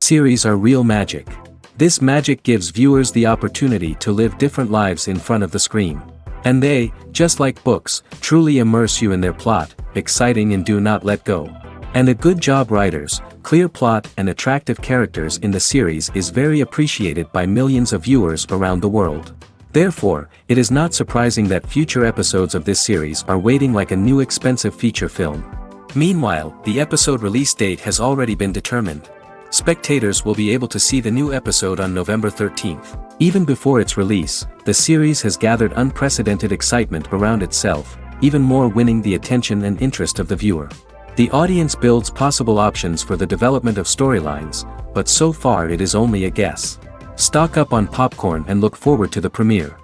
series are real magic. This magic gives viewers the opportunity to live different lives in front of the screen. And they, just like books, truly immerse you in their plot, exciting and do not let go. And a good job writers, clear plot and attractive characters in the series is very appreciated by millions of viewers around the world. Therefore, it is not surprising that future episodes of this series are waiting like a new expensive feature film. Meanwhile, the episode release date has already been determined. Spectators will be able to see the new episode on November 13th. Even before its release, the series has gathered unprecedented excitement around itself, even more winning the attention and interest of the viewer. The audience builds possible options for the development of storylines, but so far it is only a guess. Stock up on popcorn and look forward to the premiere.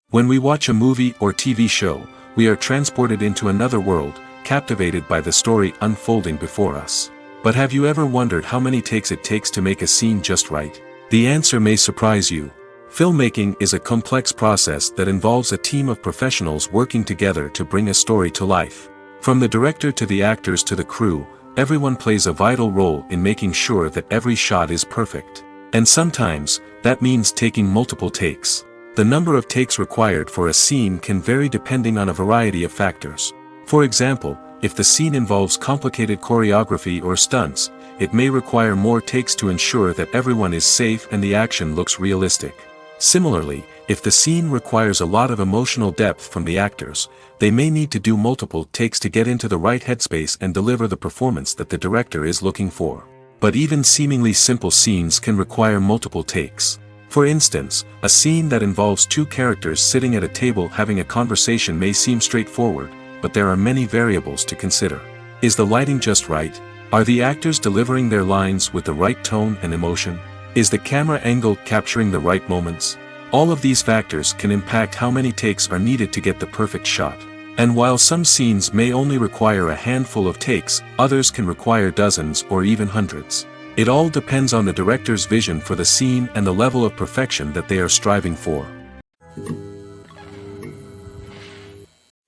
When we watch a movie or TV show, we are transported into another world, captivated by the story unfolding before us. But have you ever wondered how many takes it takes to make a scene just right? The answer may surprise you. Filmmaking is a complex process that involves a team of professionals working together to bring a story to life. From the director to the actors to the crew, everyone plays a vital role in making sure that every shot is perfect. And sometimes, that means taking multiple takes. The number of takes required for a scene can vary depending on a variety of factors. For example, if the scene involves complicated choreography or stunts, it may require more takes to ensure that everyone is safe and the action looks realistic. Similarly, if the scene requires a lot of emotional depth from the actors, they may need to do multiple takes to get into the right headspace and deliver the performance that the director is looking for. But even seemingly simple scenes can require multiple takes. For instance, a scene that involves two characters sitting at a table having a conversation may seem straightforward, but there are many variables to consider. Is the lighting just right? Are the actors delivering their lines with the right tone and emotion? Is the camera angle capturing the right moments? All of these factors can impact how many takes are needed to get the perfect shot. And while some scenes may only require a handful of takes, others can require dozens or even hundreds. It all depends on the director's vision for the scene and the level of perfection that they are striving for.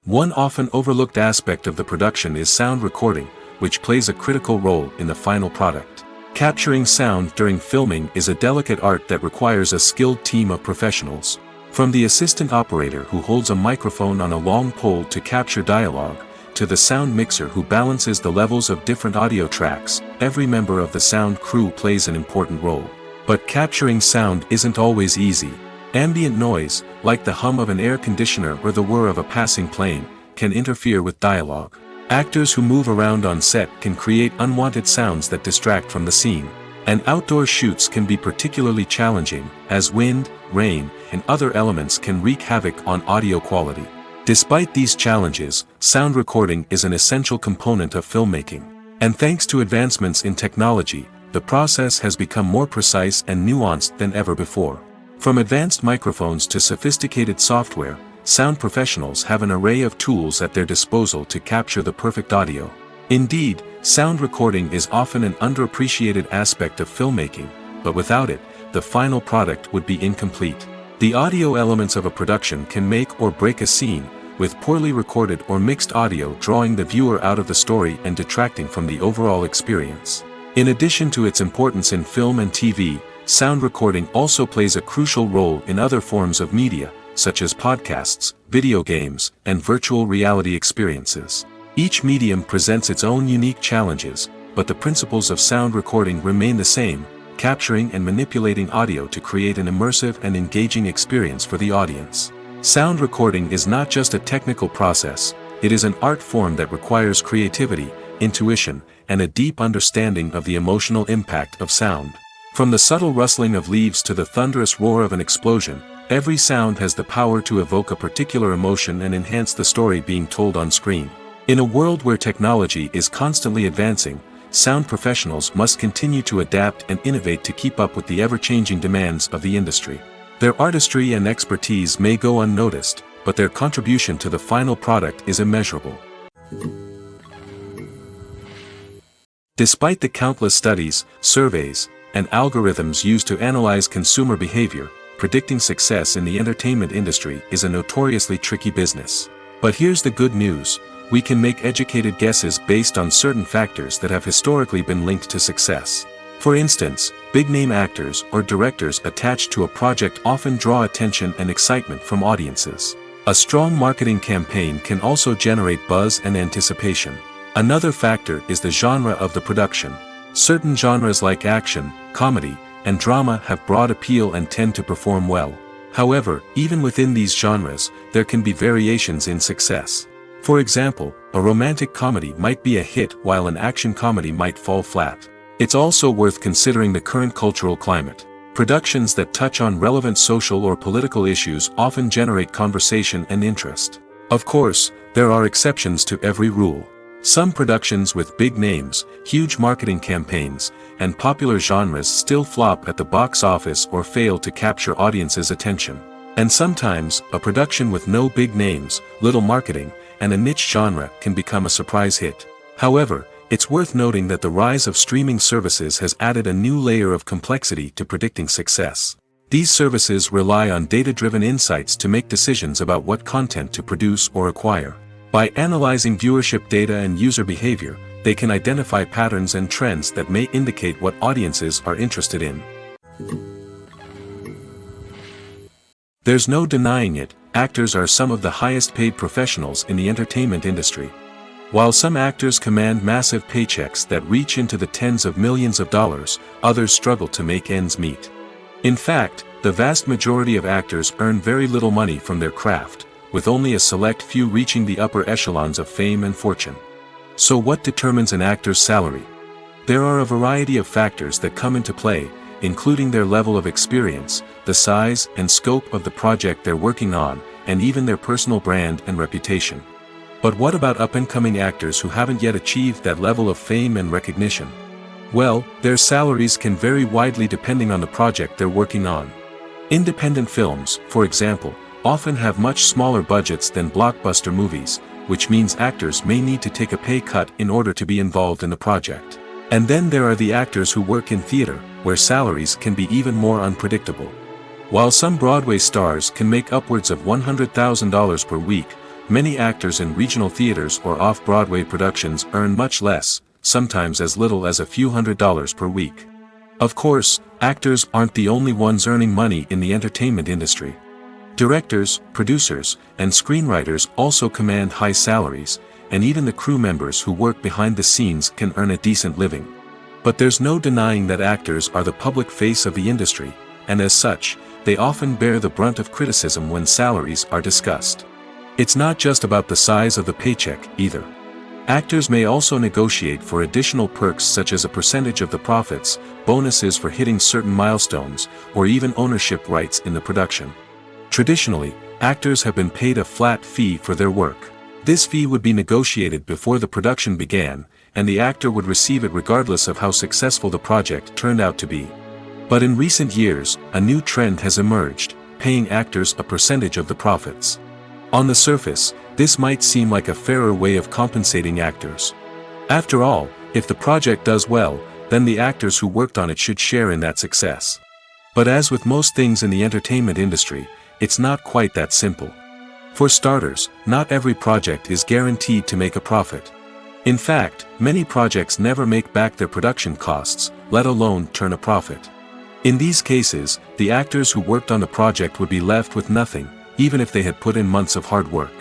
One often overlooked aspect of the production is sound recording, which plays a critical role in the final product. Capturing sound during filming is a delicate art that requires a skilled team of professionals. From the assistant operator who holds a microphone on a long pole to capture dialogue, to the sound mixer who balances the levels of different audio tracks, every member of the sound crew plays an important role. But capturing sound isn't always easy. Ambient noise, like the hum of an air conditioner or the whir of a passing plane, can interfere with dialogue. Actors who move around on set can create unwanted sounds that distract from the scene. And outdoor shoots can be particularly challenging, as wind, rain, and other elements can wreak havoc on audio quality. Despite these challenges, sound recording is an essential component of filmmaking. And thanks to advancements in technology, the process has become more precise and nuanced than ever before. From advanced microphones to sophisticated software, sound professionals have an array of tools at their disposal to capture the perfect audio. Indeed, sound recording is often an underappreciated aspect of filmmaking, but without it, the final product would be incomplete. The audio elements of a production can make or break a scene, with poorly recorded or mixed audio drawing the viewer out of the story and detracting from the overall experience. In addition to its importance in film and TV, sound recording also plays a crucial role in other forms of media, such as podcasts, video games, and virtual reality experiences. Each medium presents its own unique challenges, but the principles of sound recording remain the same, capturing and manipulating audio to create an immersive and engaging experience for the audience. Sound recording is not just a technical process, it is an art form that requires creativity, intuition, and a deep understanding of the emotional impact of sound. From the subtle rustling of leaves to the thunderous roar of an explosion, every sound has the power to evoke a particular emotion and enhance the story being told on screen. In a world where technology is constantly advancing, sound professionals must continue to adapt and innovate to keep up with the ever-changing demands of the industry. Their artistry and expertise may go unnoticed, but their contribution to the final product is immeasurable. Despite the countless studies, surveys, and algorithms used to analyze consumer behavior, predicting success in the entertainment industry is a notoriously tricky business. But here's the good news. we can make educated guesses based on certain factors that have historically been linked to success. For instance, big-name actors or directors attached to a project often draw attention and excitement from audiences. A strong marketing campaign can also generate buzz and anticipation. Another factor is the genre of the production. Certain genres like action, comedy, and drama have broad appeal and tend to perform well. However, even within these genres, there can be variations in success. For example, a romantic comedy might be a hit while an action comedy might fall flat. It's also worth considering the current cultural climate. Productions that touch on relevant social or political issues often generate conversation and interest. Of course, there are exceptions to every rule. Some productions with big names, huge marketing campaigns, and popular genres still flop at the box office or fail to capture audiences' attention. And sometimes, a production with no big names, little marketing, and a niche genre can become a surprise hit. However, it's worth noting that the rise of streaming services has added a new layer of complexity to predicting success. These services rely on data-driven insights to make decisions about what content to produce or acquire. By analyzing viewership data and user behavior, they can identify patterns and trends that may indicate what audiences are interested in. There's no denying it, actors are some of the highest-paid professionals in the entertainment industry. While some actors command massive paychecks that reach into the tens of millions of dollars, others struggle to make ends meet. In fact, the vast majority of actors earn very little money from their craft, with only a select few reaching the upper echelons of fame and fortune. So what determines an actor's salary? There are a variety of factors that come into play, including their level of experience, the size and scope of the project they're working on, and even their personal brand and reputation. But what about up-and-coming actors who haven't yet achieved that level of fame and recognition? Well, their salaries can vary widely depending on the project they're working on. Independent films, for example, often have much smaller budgets than blockbuster movies, which means actors may need to take a pay cut in order to be involved in the project. And then there are the actors who work in theater, where salaries can be even more unpredictable. While some Broadway stars can make upwards of $100,000 per week, many actors in regional theaters or off-Broadway productions earn much less, sometimes as little as a few $100s per week. Of course, actors aren't the only ones earning money in the entertainment industry. Directors, producers, and screenwriters also command high salaries, and even the crew members who work behind the scenes can earn a decent living. But there's no denying that actors are the public face of the industry, and as such, they often bear the brunt of criticism when salaries are discussed. It's not just about the size of the paycheck, either. Actors may also negotiate for additional perks such as a percentage of the profits, bonuses for hitting certain milestones, or even ownership rights in the production. Traditionally, actors have been paid a flat fee for their work. This fee would be negotiated before the production began, and the actor would receive it regardless of how successful the project turned out to be. But in recent years, a new trend has emerged, paying actors a percentage of the profits. On the surface, this might seem like a fairer way of compensating actors. After all, if the project does well, then the actors who worked on it should share in that success. But as with most things in the entertainment industry, it's not quite that simple. For starters, not every project is guaranteed to make a profit. In fact, many projects never make back their production costs, let alone turn a profit. In these cases, the actors who worked on the project would be left with nothing, even if they had put in months of hard work.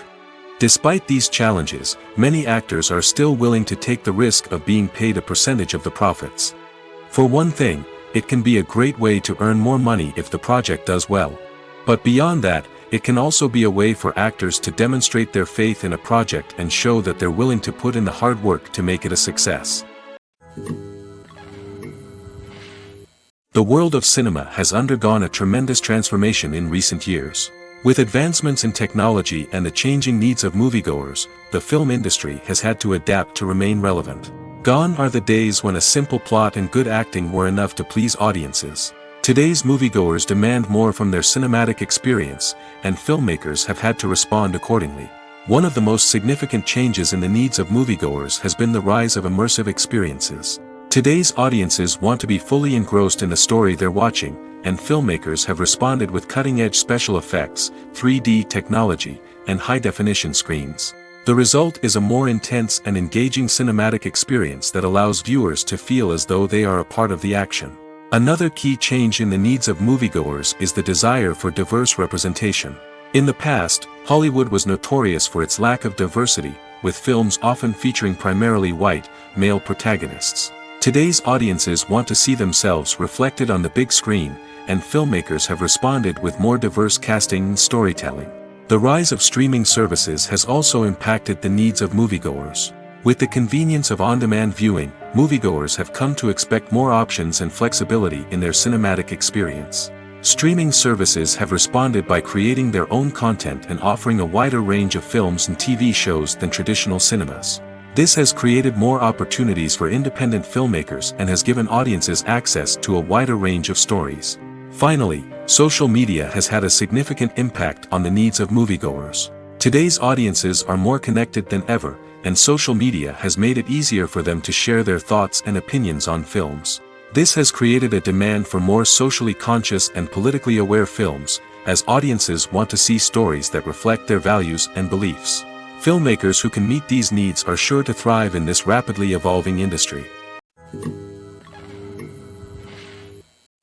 Despite these challenges, many actors are still willing to take the risk of being paid a percentage of the profits. For one thing, it can be a great way to earn more money if the project does well. But beyond that, it can also be a way for actors to demonstrate their faith in a project and show that they're willing to put in the hard work to make it a success. The world of cinema has undergone a tremendous transformation in recent years. With advancements in technology and the changing needs of moviegoers, the film industry has had to adapt to remain relevant. Gone are the days when a simple plot and good acting were enough to please audiences. Today's moviegoers demand more from their cinematic experience, and filmmakers have had to respond accordingly. One of the most significant changes in the needs of moviegoers has been the rise of immersive experiences. Today's audiences want to be fully engrossed in the story they're watching, and filmmakers have responded with cutting-edge special effects, 3D technology, and high-definition screens. The result is a more intense and engaging cinematic experience that allows viewers to feel as though they are a part of the action. Another key change in the needs of moviegoers is the desire for diverse representation. In the past, Hollywood was notorious for its lack of diversity, with films often featuring primarily white, male protagonists. Today's audiences want to see themselves reflected on the big screen, and filmmakers have responded with more diverse casting and storytelling. The rise of streaming services has also impacted the needs of moviegoers. With the convenience of on-demand viewing, moviegoers have come to expect more options and flexibility in their cinematic experience. Streaming services have responded by creating their own content and offering a wider range of films and TV shows than traditional cinemas. This has created more opportunities for independent filmmakers and has given audiences access to a wider range of stories. Finally, social media has had a significant impact on the needs of moviegoers. Today's audiences are more connected than ever, and social media has made it easier for them to share their thoughts and opinions on films. This has created a demand for more socially conscious and politically aware films, as audiences want to see stories that reflect their values and beliefs. Filmmakers who can meet these needs are sure to thrive in this rapidly evolving industry.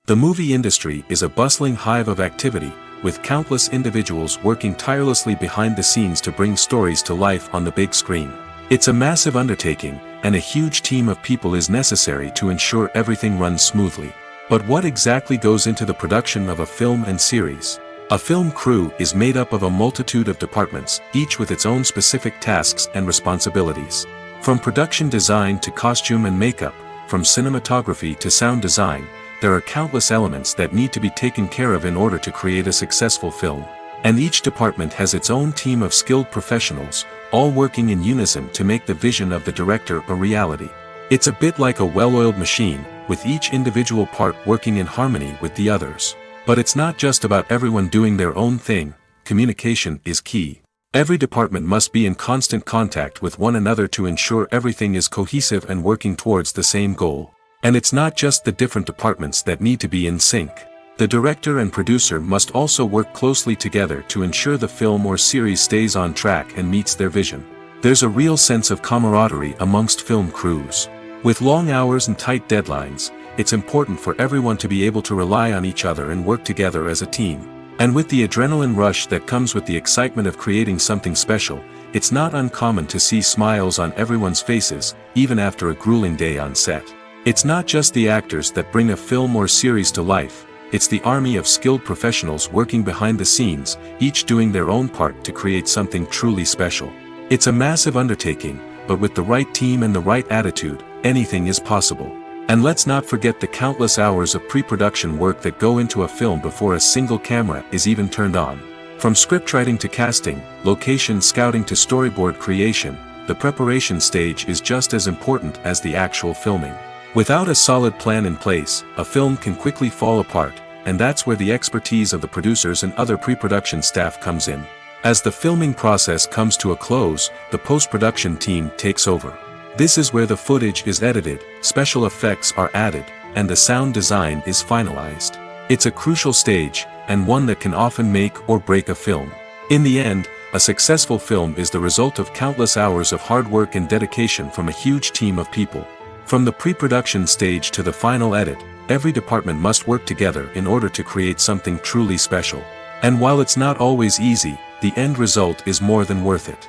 The movie industry is a bustling hive of activity, with countless individuals working tirelessly behind the scenes to bring stories to life on the big screen. It's a massive undertaking, and a huge team of people is necessary to ensure everything runs smoothly. But what exactly goes into the production of a film and series? A film crew is made up of a multitude of departments, each with its own specific tasks and responsibilities. From production design to costume and makeup, from cinematography to sound design, there are countless elements that need to be taken care of in order to create a successful film. And each department has its own team of skilled professionals, all working in unison to make the vision of the director a reality. It's a bit like a well-oiled machine, with each individual part working in harmony with the others. But it's not just about everyone doing their own thing. Communication is key. Every department must be in constant contact with one another to ensure everything is cohesive and working towards the same goal. And it's not just the different departments that need to be in sync. The director and producer must also work closely together to ensure the film or series stays on track and meets their vision. There's a real sense of camaraderie amongst film crews. With long hours and tight deadlines, it's important for everyone to be able to rely on each other and work together as a team. And with the adrenaline rush that comes with the excitement of creating something special, it's not uncommon to see smiles on everyone's faces, even after a grueling day on set. It's not just the actors that bring a film or series to life. It's the army of skilled professionals working behind the scenes, each doing their own part to create something truly special. It's a massive undertaking, but with the right team and the right attitude, anything is possible. And let's not forget the countless hours of pre-production work that go into a film before a single camera is even turned on. From scriptwriting to casting, location scouting to storyboard creation, the preparation stage is just as important as the actual filming. Without a solid plan in place, a film can quickly fall apart, and that's where the expertise of the producers and other pre-production staff comes in. As the filming process comes to a close, the post-production team takes over. This is where the footage is edited, special effects are added, and the sound design is finalized. It's a crucial stage, and one that can often make or break a film. In the end, a successful film is the result of countless hours of hard work and dedication from a huge team of people. From the pre-production stage to the final edit, every department must work together in order to create something truly special. And while it's not always easy, the end result is more than worth it.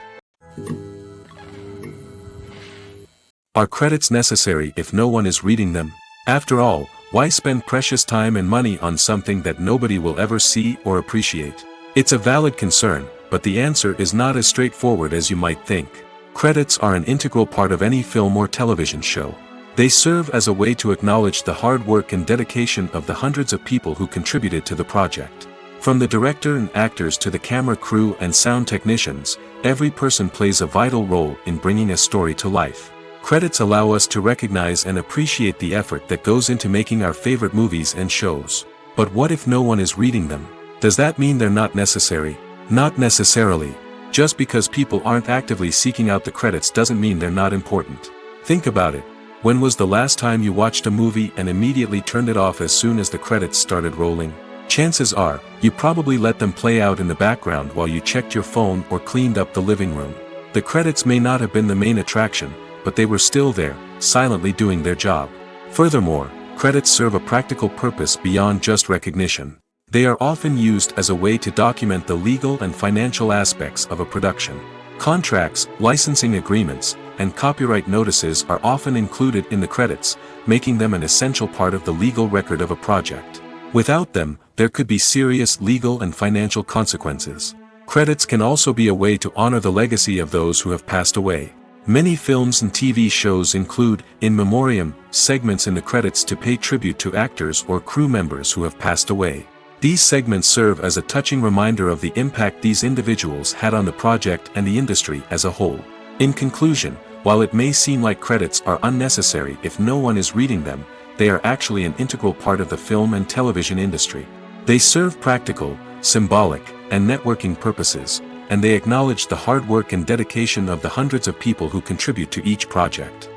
Are credits necessary if no one is reading them? After all, why spend precious time and money on something that nobody will ever see or appreciate? It's a valid concern, but the answer is not as straightforward as you might think. Credits are an integral part of any film or television show. They serve as a way to acknowledge the hard work and dedication of the hundreds of people who contributed to the project. From the director and actors to the camera crew and sound technicians, every person plays a vital role in bringing a story to life. Credits allow us to recognize and appreciate the effort that goes into making our favorite movies and shows. But what if no one is reading them? Does that mean they're not necessary? Not necessarily. Just because people aren't actively seeking out the credits doesn't mean they're not important. Think about it. When was the last time you watched a movie and immediately turned it off as soon as the credits started rolling? Chances are, you probably let them play out in the background while you checked your phone or cleaned up the living room. The credits may not have been the main attraction, but they were still there, silently doing their job. Furthermore, credits serve a practical purpose beyond just recognition. They are often used as a way to document the legal and financial aspects of a production. Contracts, licensing agreements, and copyright notices are often included in the credits, making them an essential part of the legal record of a project. Without them, there could be serious legal and financial consequences. Credits can also be a way to honor the legacy of those who have passed away. Many films and TV shows include, in memoriam, segments in the credits to pay tribute to actors or crew members who have passed away. These segments serve as a touching reminder of the impact these individuals had on the project and the industry as a whole. In conclusion, while it may seem like credits are unnecessary if no one is reading them, they are actually an integral part of the film and television industry. They serve practical, symbolic, and networking purposes, and they acknowledge the hard work and dedication of the hundreds of people who contribute to each project.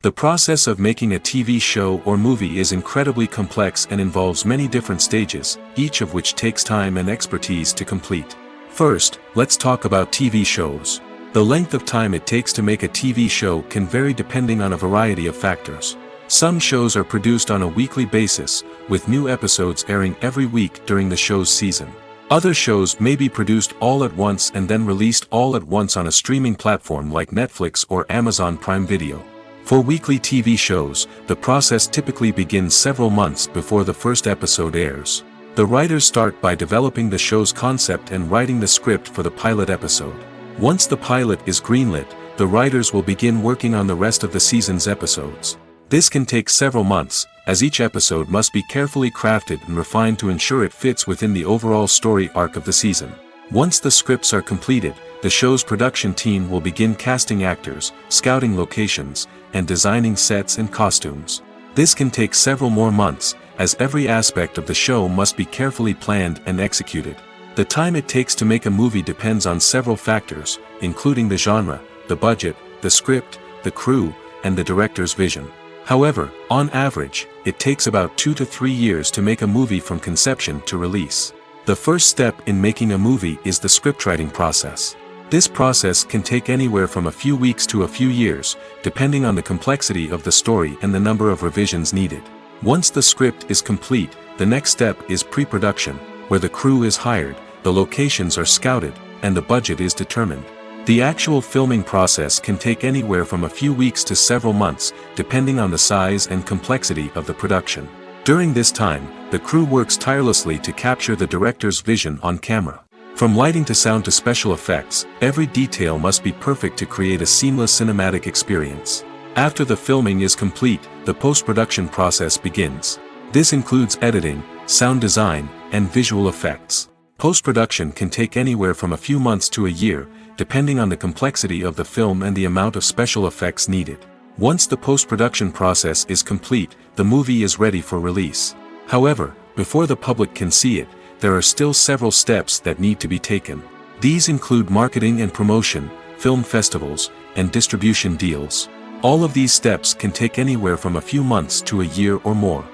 The process of making a TV show or movie is incredibly complex and involves many different stages, each of which takes time and expertise to complete. First, let's talk about TV shows. The length of time it takes to make a TV show can vary depending on a variety of factors. Some shows are produced on a weekly basis, with new episodes airing every week during the show's season. Other shows may be produced all at once and then released all at once on a streaming platform like Netflix or Amazon Prime Video. For weekly TV shows, the process typically begins several months before the first episode airs. The writers start by developing the show's concept and writing the script for the pilot episode. Once the pilot is greenlit, the writers will begin working on the rest of the season's episodes. This can take several months, as each episode must be carefully crafted and refined to ensure it fits within the overall story arc of the season. Once the scripts are completed, the show's production team will begin casting actors, scouting locations, and designing sets and costumes. This can take several more months, as every aspect of the show must be carefully planned and executed. The time it takes to make a movie depends on several factors, including the genre, the budget, the script, the crew, and the director's vision. However, on average, it takes about 2 to 3 years to make a movie from conception to release. The first step in making a movie is the scriptwriting process. This process can take anywhere from a few weeks to a few years, depending on the complexity of the story and the number of revisions needed. Once the script is complete, the next step is pre-production, where the crew is hired, the locations are scouted, and the budget is determined. The actual filming process can take anywhere from a few weeks to several months, depending on the size and complexity of the production. During this time, the crew works tirelessly to capture the director's vision on camera. From lighting to sound to special effects, every detail must be perfect to create a seamless cinematic experience. After the filming is complete, the post-production process begins. This includes editing, sound design, and visual effects. Post-production can take anywhere from a few months to a year, depending on the complexity of the film and the amount of special effects needed. Once the post-production process is complete, the movie is ready for release. However, before the public can see it, there are still several steps that need to be taken. These include marketing and promotion, film festivals, and distribution deals. All of these steps can take anywhere from a few months to a year or more.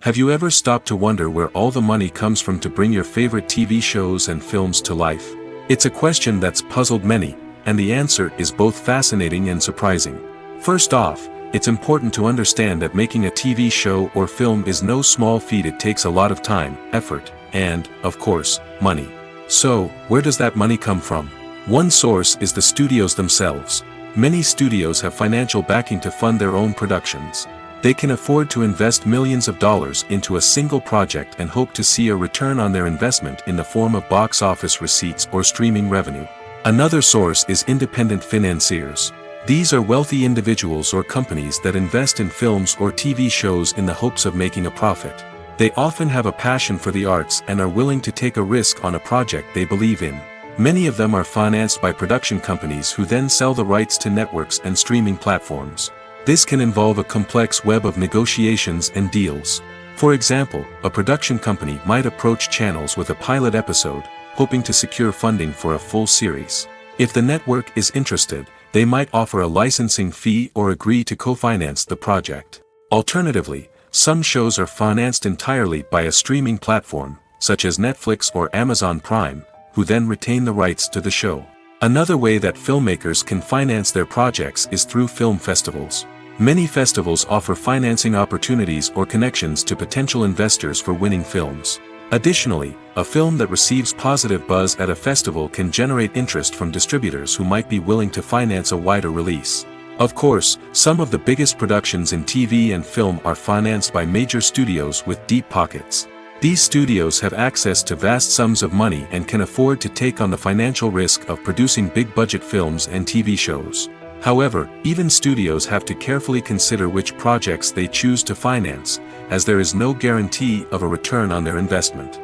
Have you ever stopped to wonder where all the money comes from to bring your favorite TV shows and films to life? It's a question that's puzzled many, and the answer is both fascinating and surprising. First off, it's important to understand that making a TV show or film is no small feat. It takes a lot of time, effort, and, of course, money. So, where does that money come from? One source is the studios themselves. Many studios have financial backing to fund their own productions. They can afford to invest millions of dollars into a single project and hope to see a return on their investment in the form of box office receipts or streaming revenue. Another source is independent financiers. These are wealthy individuals or companies that invest in films or TV shows in the hopes of making a profit. They often have a passion for the arts and are willing to take a risk on a project they believe in. Many of them are financed by production companies who then sell the rights to networks and streaming platforms. This can involve a complex web of negotiations and deals. For example, a production company might approach channels with a pilot episode, hoping to secure funding for a full series. If the network is interested, they might offer a licensing fee or agree to co-finance the project. Alternatively, some shows are financed entirely by a streaming platform, such as Netflix or Amazon Prime, who then retain the rights to the show. Another way that filmmakers can finance their projects is through film festivals. Many festivals offer financing opportunities or connections to potential investors for winning films. Additionally, a film that receives positive buzz at a festival can generate interest from distributors who might be willing to finance a wider release. Of course, some of the biggest productions in TV and film are financed by major studios with deep pockets. These studios have access to vast sums of money and can afford to take on the financial risk of producing big-budget films and TV shows. However, even studios have to carefully consider which projects they choose to finance, as there is no guarantee of a return on their investment.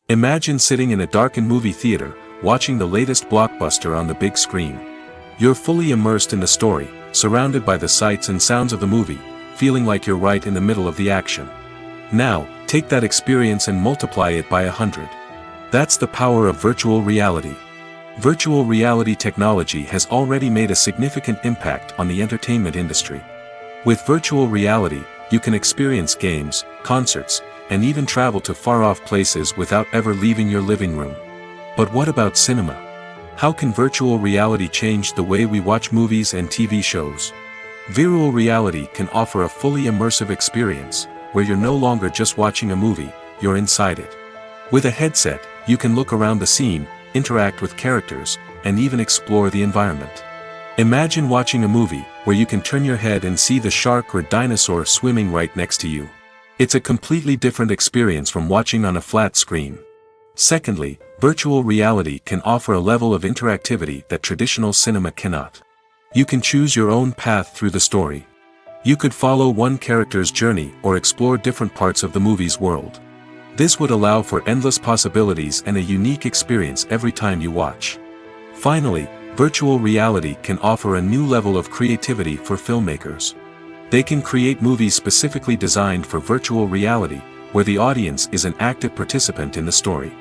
Imagine sitting in a darkened movie theater, watching the latest blockbuster on the big screen. You're fully immersed in the story, surrounded by the sights and sounds of the movie, feeling like you're right in the middle of the action. Now, take that experience and multiply it by 100. That's the power of virtual reality. Virtual reality technology has already made a significant impact on the entertainment industry. With virtual reality, you can experience games, concerts, and even travel to far-off places without ever leaving your living room. But what about cinema? How can virtual reality change the way we watch movies and TV shows? Virtual reality can offer a fully immersive experience, where you're no longer just watching a movie, you're inside it. With a headset, you can look around the scene, interact with characters, and even explore the environment. Imagine watching a movie, where you can turn your head and see the shark or dinosaur swimming right next to you. It's a completely different experience from watching on a flat screen. Secondly, virtual reality can offer a level of interactivity that traditional cinema cannot. You can choose your own path through the story. You could follow one character's journey or explore different parts of the movie's world. This would allow for endless possibilities and a unique experience every time you watch. Finally, virtual reality can offer a new level of creativity for filmmakers. They can create movies specifically designed for virtual reality, where the audience is an active participant in the story.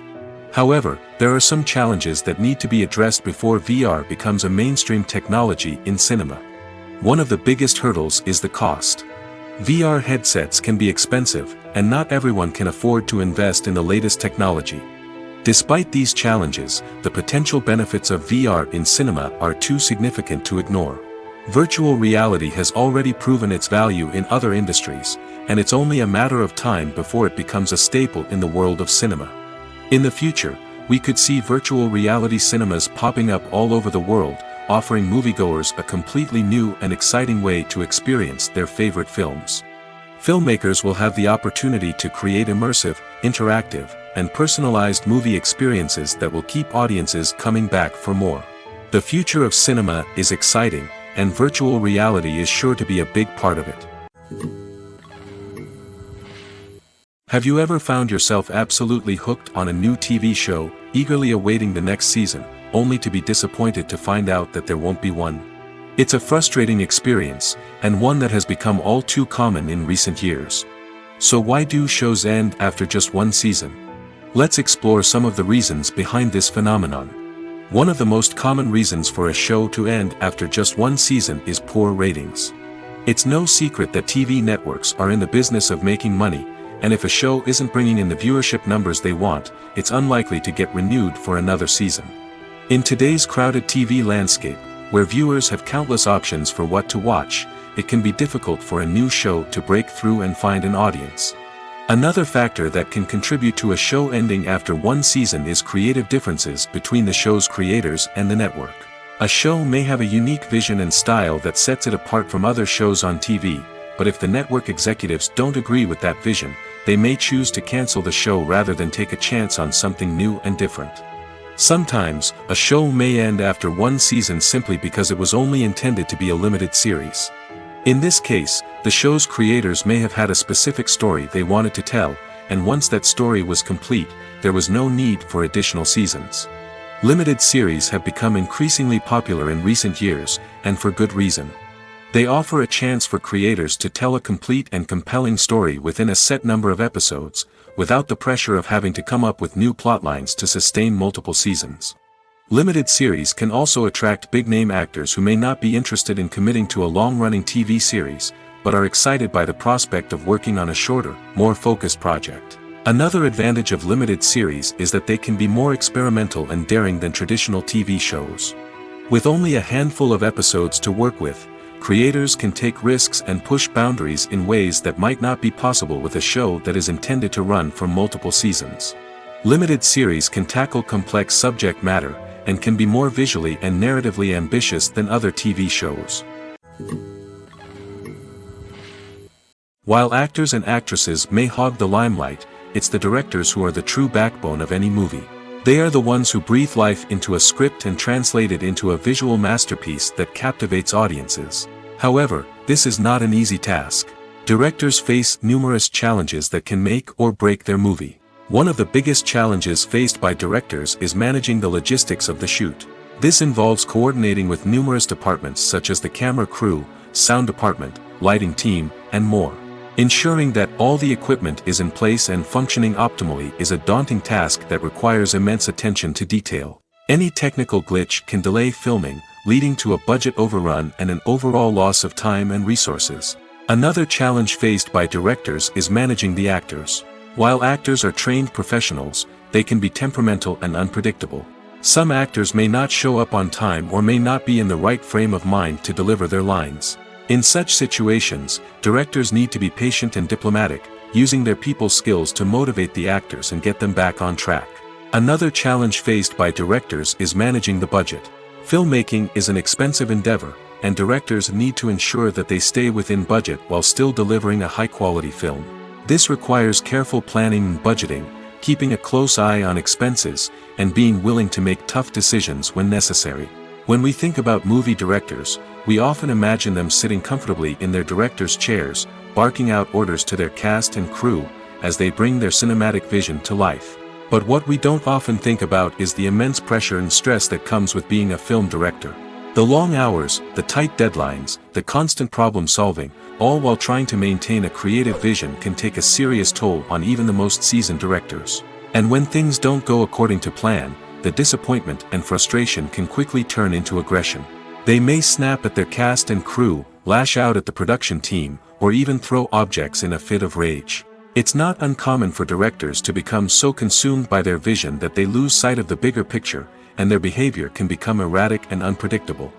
However, there are some challenges that need to be addressed before VR becomes a mainstream technology in cinema. One of the biggest hurdles is the cost. VR headsets can be expensive, and not everyone can afford to invest in the latest technology. Despite these challenges, the potential benefits of VR in cinema are too significant to ignore. Virtual reality has already proven its value in other industries, and it's only a matter of time before it becomes a staple in the world of cinema. In the future, we could see virtual reality cinemas popping up all over the world, offering moviegoers a completely new and exciting way to experience their favorite films. Filmmakers will have the opportunity to create immersive, interactive, and personalized movie experiences that will keep audiences coming back for more. The future of cinema is exciting, and virtual reality is sure to be a big part of it. Have you ever found yourself absolutely hooked on a new TV show, eagerly awaiting the next season, only to be disappointed to find out that there won't be one? It's a frustrating experience, and one that has become all too common in recent years. So why do shows end after just one season? Let's explore some of the reasons behind this phenomenon. One of the most common reasons for a show to end after just one season is poor ratings. It's no secret that TV networks are in the business of making money, and if a show isn't bringing in the viewership numbers they want, it's unlikely to get renewed for another season. In today's crowded TV landscape, where viewers have countless options for what to watch, it can be difficult for a new show to break through and find an audience. Another factor that can contribute to a show ending after one season is creative differences between the show's creators and the network. A show may have a unique vision and style that sets it apart from other shows on TV, but if the network executives don't agree with that vision, they may choose to cancel the show rather than take a chance on something new and different. Sometimes, a show may end after one season simply because it was only intended to be a limited series. In this case, the show's creators may have had a specific story they wanted to tell, and once that story was complete, there was no need for additional seasons. Limited series have become increasingly popular in recent years, and for good reason. They offer a chance for creators to tell a complete and compelling story within a set number of episodes, without the pressure of having to come up with new plotlines to sustain multiple seasons. Limited series can also attract big-name actors who may not be interested in committing to a long-running TV series, but are excited by the prospect of working on a shorter, more focused project. Another advantage of limited series is that they can be more experimental and daring than traditional TV shows. With only a handful of episodes to work with, creators can take risks and push boundaries in ways that might not be possible with a show that is intended to run for multiple seasons. Limited series can tackle complex subject matter, and can be more visually and narratively ambitious than other TV shows. While actors and actresses may hog the limelight, it's the directors who are the true backbone of any movie. They are the ones who breathe life into a script and translate it into a visual masterpiece that captivates audiences. However, this is not an easy task. Directors face numerous challenges that can make or break their movie. One of the biggest challenges faced by directors is managing the logistics of the shoot. This involves coordinating with numerous departments such as the camera crew, sound department, lighting team, and more. Ensuring that all the equipment is in place and functioning optimally is a daunting task that requires immense attention to detail. Any technical glitch can delay filming, leading to a budget overrun and an overall loss of time and resources. Another challenge faced by directors is managing the actors. While actors are trained professionals, they can be temperamental and unpredictable. Some actors may not show up on time or may not be in the right frame of mind to deliver their lines. In such situations, directors need to be patient and diplomatic, using their people skills to motivate the actors and get them back on track. Another challenge faced by directors is managing the budget. Filmmaking is an expensive endeavor, and directors need to ensure that they stay within budget while still delivering a high-quality film. This requires careful planning and budgeting, keeping a close eye on expenses, and being willing to make tough decisions when necessary. When we think about movie directors, we often imagine them sitting comfortably in their director's chairs, barking out orders to their cast and crew, as they bring their cinematic vision to life. But what we don't often think about is the immense pressure and stress that comes with being a film director. The long hours, the tight deadlines, the constant problem solving, all while trying to maintain a creative vision can take a serious toll on even the most seasoned directors. And when things don't go according to plan, the disappointment and frustration can quickly turn into aggression. They may snap at their cast and crew, lash out at the production team, or even throw objects in a fit of rage. It's not uncommon for directors to become so consumed by their vision that they lose sight of the bigger picture, and their behavior can become erratic and unpredictable.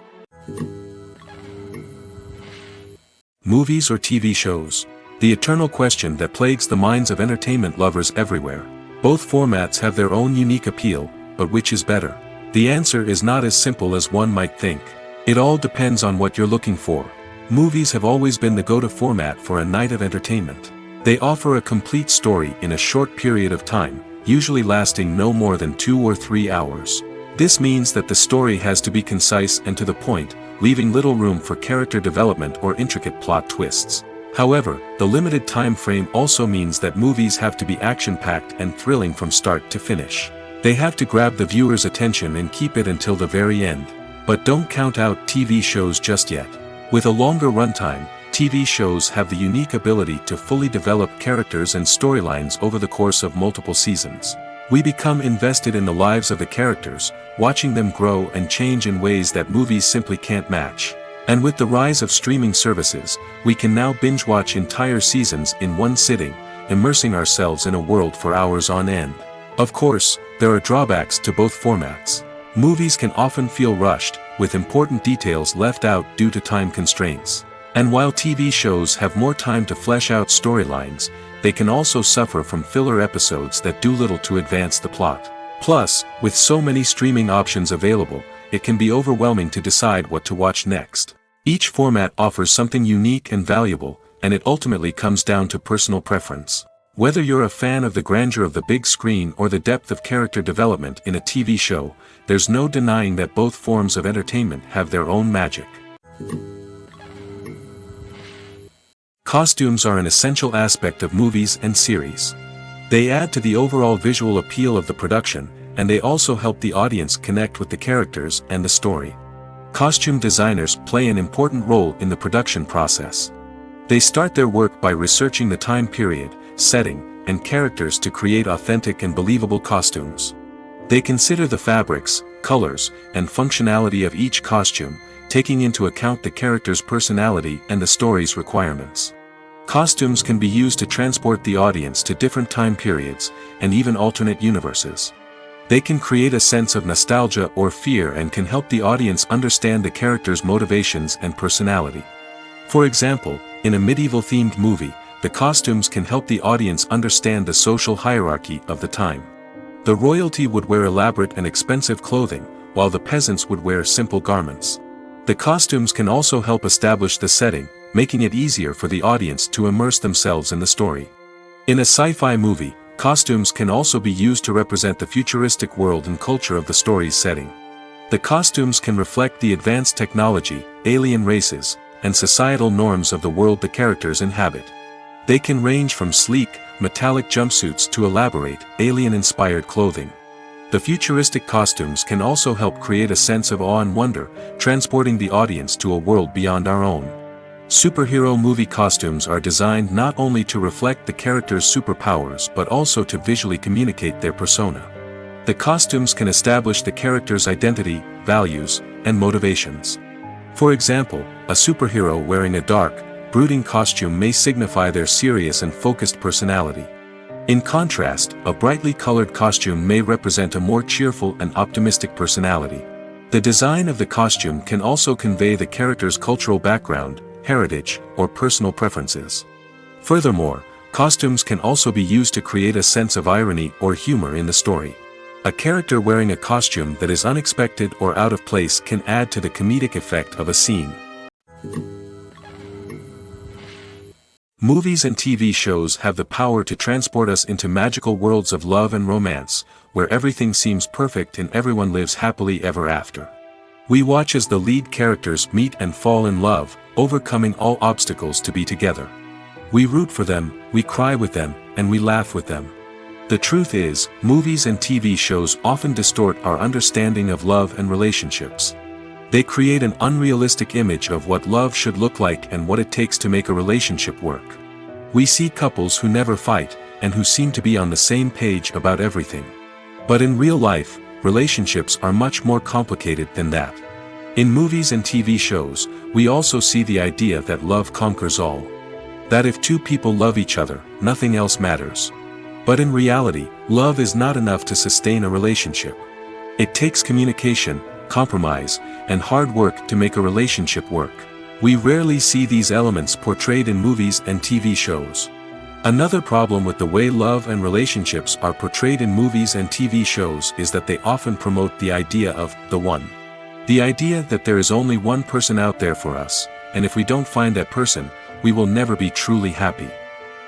Movies or TV shows? The eternal question that plagues the minds of entertainment lovers everywhere. Both formats have their own unique appeal, but which is better? The answer is not as simple as one might think. It all depends on what you're looking for. Movies have always been the go-to format for a night of entertainment. They offer a complete story in a short period of time, usually lasting no more than 2 or 3 hours. This means that the story has to be concise and to the point, leaving little room for character development or intricate plot twists. However, the limited time frame also means that movies have to be action-packed and thrilling from start to finish. They have to grab the viewer's attention and keep it until the very end. But don't count out TV shows just yet. With a longer runtime, TV shows have the unique ability to fully develop characters and storylines over the course of multiple seasons. We become invested in the lives of the characters, watching them grow and change in ways that movies simply can't match. And with the rise of streaming services, we can now binge-watch entire seasons in one sitting, immersing ourselves in a world for hours on end. Of course, there are drawbacks to both formats. Movies can often feel rushed, with important details left out due to time constraints. And while TV shows have more time to flesh out storylines, they can also suffer from filler episodes that do little to advance the plot. Plus, with so many streaming options available, it can be overwhelming to decide what to watch next. Each format offers something unique and valuable, and it ultimately comes down to personal preference. Whether you're a fan of the grandeur of the big screen or the depth of character development in a TV show, there's no denying that both forms of entertainment have their own magic. Costumes are an essential aspect of movies and series. They add to the overall visual appeal of the production, and they also help the audience connect with the characters and the story. Costume designers play an important role in the production process. They start their work by researching the time period, setting, and characters to create authentic and believable costumes. They consider the fabrics, colors, and functionality of each costume, taking into account the character's personality and the story's requirements. Costumes can be used to transport the audience to different time periods, and even alternate universes. They can create a sense of nostalgia or fear and can help the audience understand the character's motivations and personality. For example, in a medieval-themed movie, the costumes can help the audience understand the social hierarchy of the time. The royalty would wear elaborate and expensive clothing, while the peasants would wear simple garments. The costumes can also help establish the setting, making it easier for the audience to immerse themselves in the story. In a sci-fi movie, costumes can also be used to represent the futuristic world and culture of the story's setting. The costumes can reflect the advanced technology, alien races, and societal norms of the world the characters inhabit. They can range from sleek, metallic jumpsuits to elaborate, alien-inspired clothing. The futuristic costumes can also help create a sense of awe and wonder, transporting the audience to a world beyond our own. Superhero movie costumes are designed not only to reflect the character's superpowers but also to visually communicate their persona. The costumes can establish the character's identity, values, and motivations. For example, a superhero wearing a dark, brooding costume may signify their serious and focused personality. In contrast, a brightly colored costume may represent a more cheerful and optimistic personality. The design of the costume can also convey the character's cultural background, heritage, or personal preferences. Furthermore, costumes can also be used to create a sense of irony or humor in the story. A character wearing a costume that is unexpected or out of place can add to the comedic effect of a scene. Movies and TV shows have the power to transport us into magical worlds of love and romance, where everything seems perfect and everyone lives happily ever after. We watch as the lead characters meet and fall in love, overcoming all obstacles to be together. We root for them, we cry with them, and we laugh with them. The truth is, movies and TV shows often distort our understanding of love and relationships. They create an unrealistic image of what love should look like and what it takes to make a relationship work. We see couples who never fight, and who seem to be on the same page about everything. But in real life, relationships are much more complicated than that. In movies and TV shows, we also see the idea that love conquers all. That if two people love each other, nothing else matters. But in reality, love is not enough to sustain a relationship. It takes communication, compromise, and hard work to make a relationship work. We rarely see these elements portrayed in movies and TV shows. Another problem with the way love and relationships are portrayed in movies and TV shows is that they often promote the idea of the one. The idea that there is only one person out there for us, and if we don't find that person, we will never be truly happy.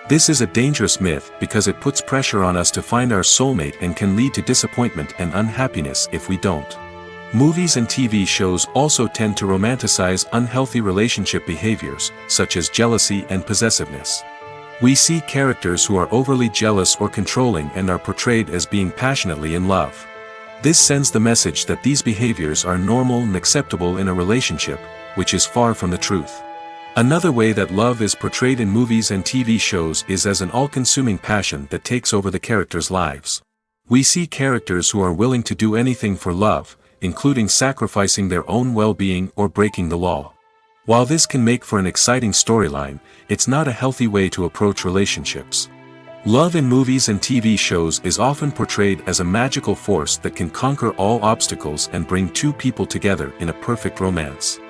This is a dangerous myth because it puts pressure on us to find our soulmate and can lead to disappointment and unhappiness if we don't. Movies and TV shows also tend to romanticize unhealthy relationship behaviors, such as jealousy and possessiveness. We see characters who are overly jealous or controlling and are portrayed as being passionately in love. This sends the message that these behaviors are normal and acceptable in a relationship, which is far from the truth. Another way that love is portrayed in movies and TV shows is as an all-consuming passion that takes over the characters' lives. We see characters who are willing to do anything for love, including sacrificing their own well-being or breaking the law. While this can make for an exciting storyline, it's not a healthy way to approach relationships. Love in movies and TV shows is often portrayed as a magical force that can conquer all obstacles and bring two people together in a perfect romance.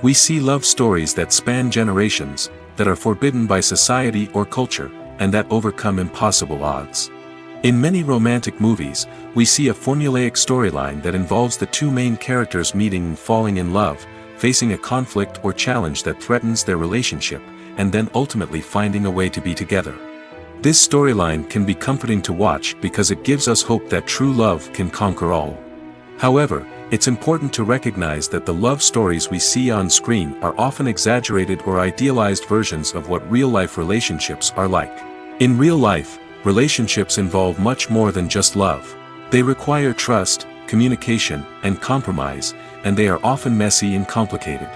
We see love stories that span generations, that are forbidden by society or culture, and that overcome impossible odds. In many romantic movies, we see a formulaic storyline that involves the two main characters meeting and falling in love, facing a conflict or challenge that threatens their relationship, and then ultimately finding a way to be together. This storyline can be comforting to watch because it gives us hope that true love can conquer all. However, it's important to recognize that the love stories we see on screen are often exaggerated or idealized versions of what real-life relationships are like. In real life, relationships involve much more than just love. They require trust, communication, and compromise, and they are often messy and complicated.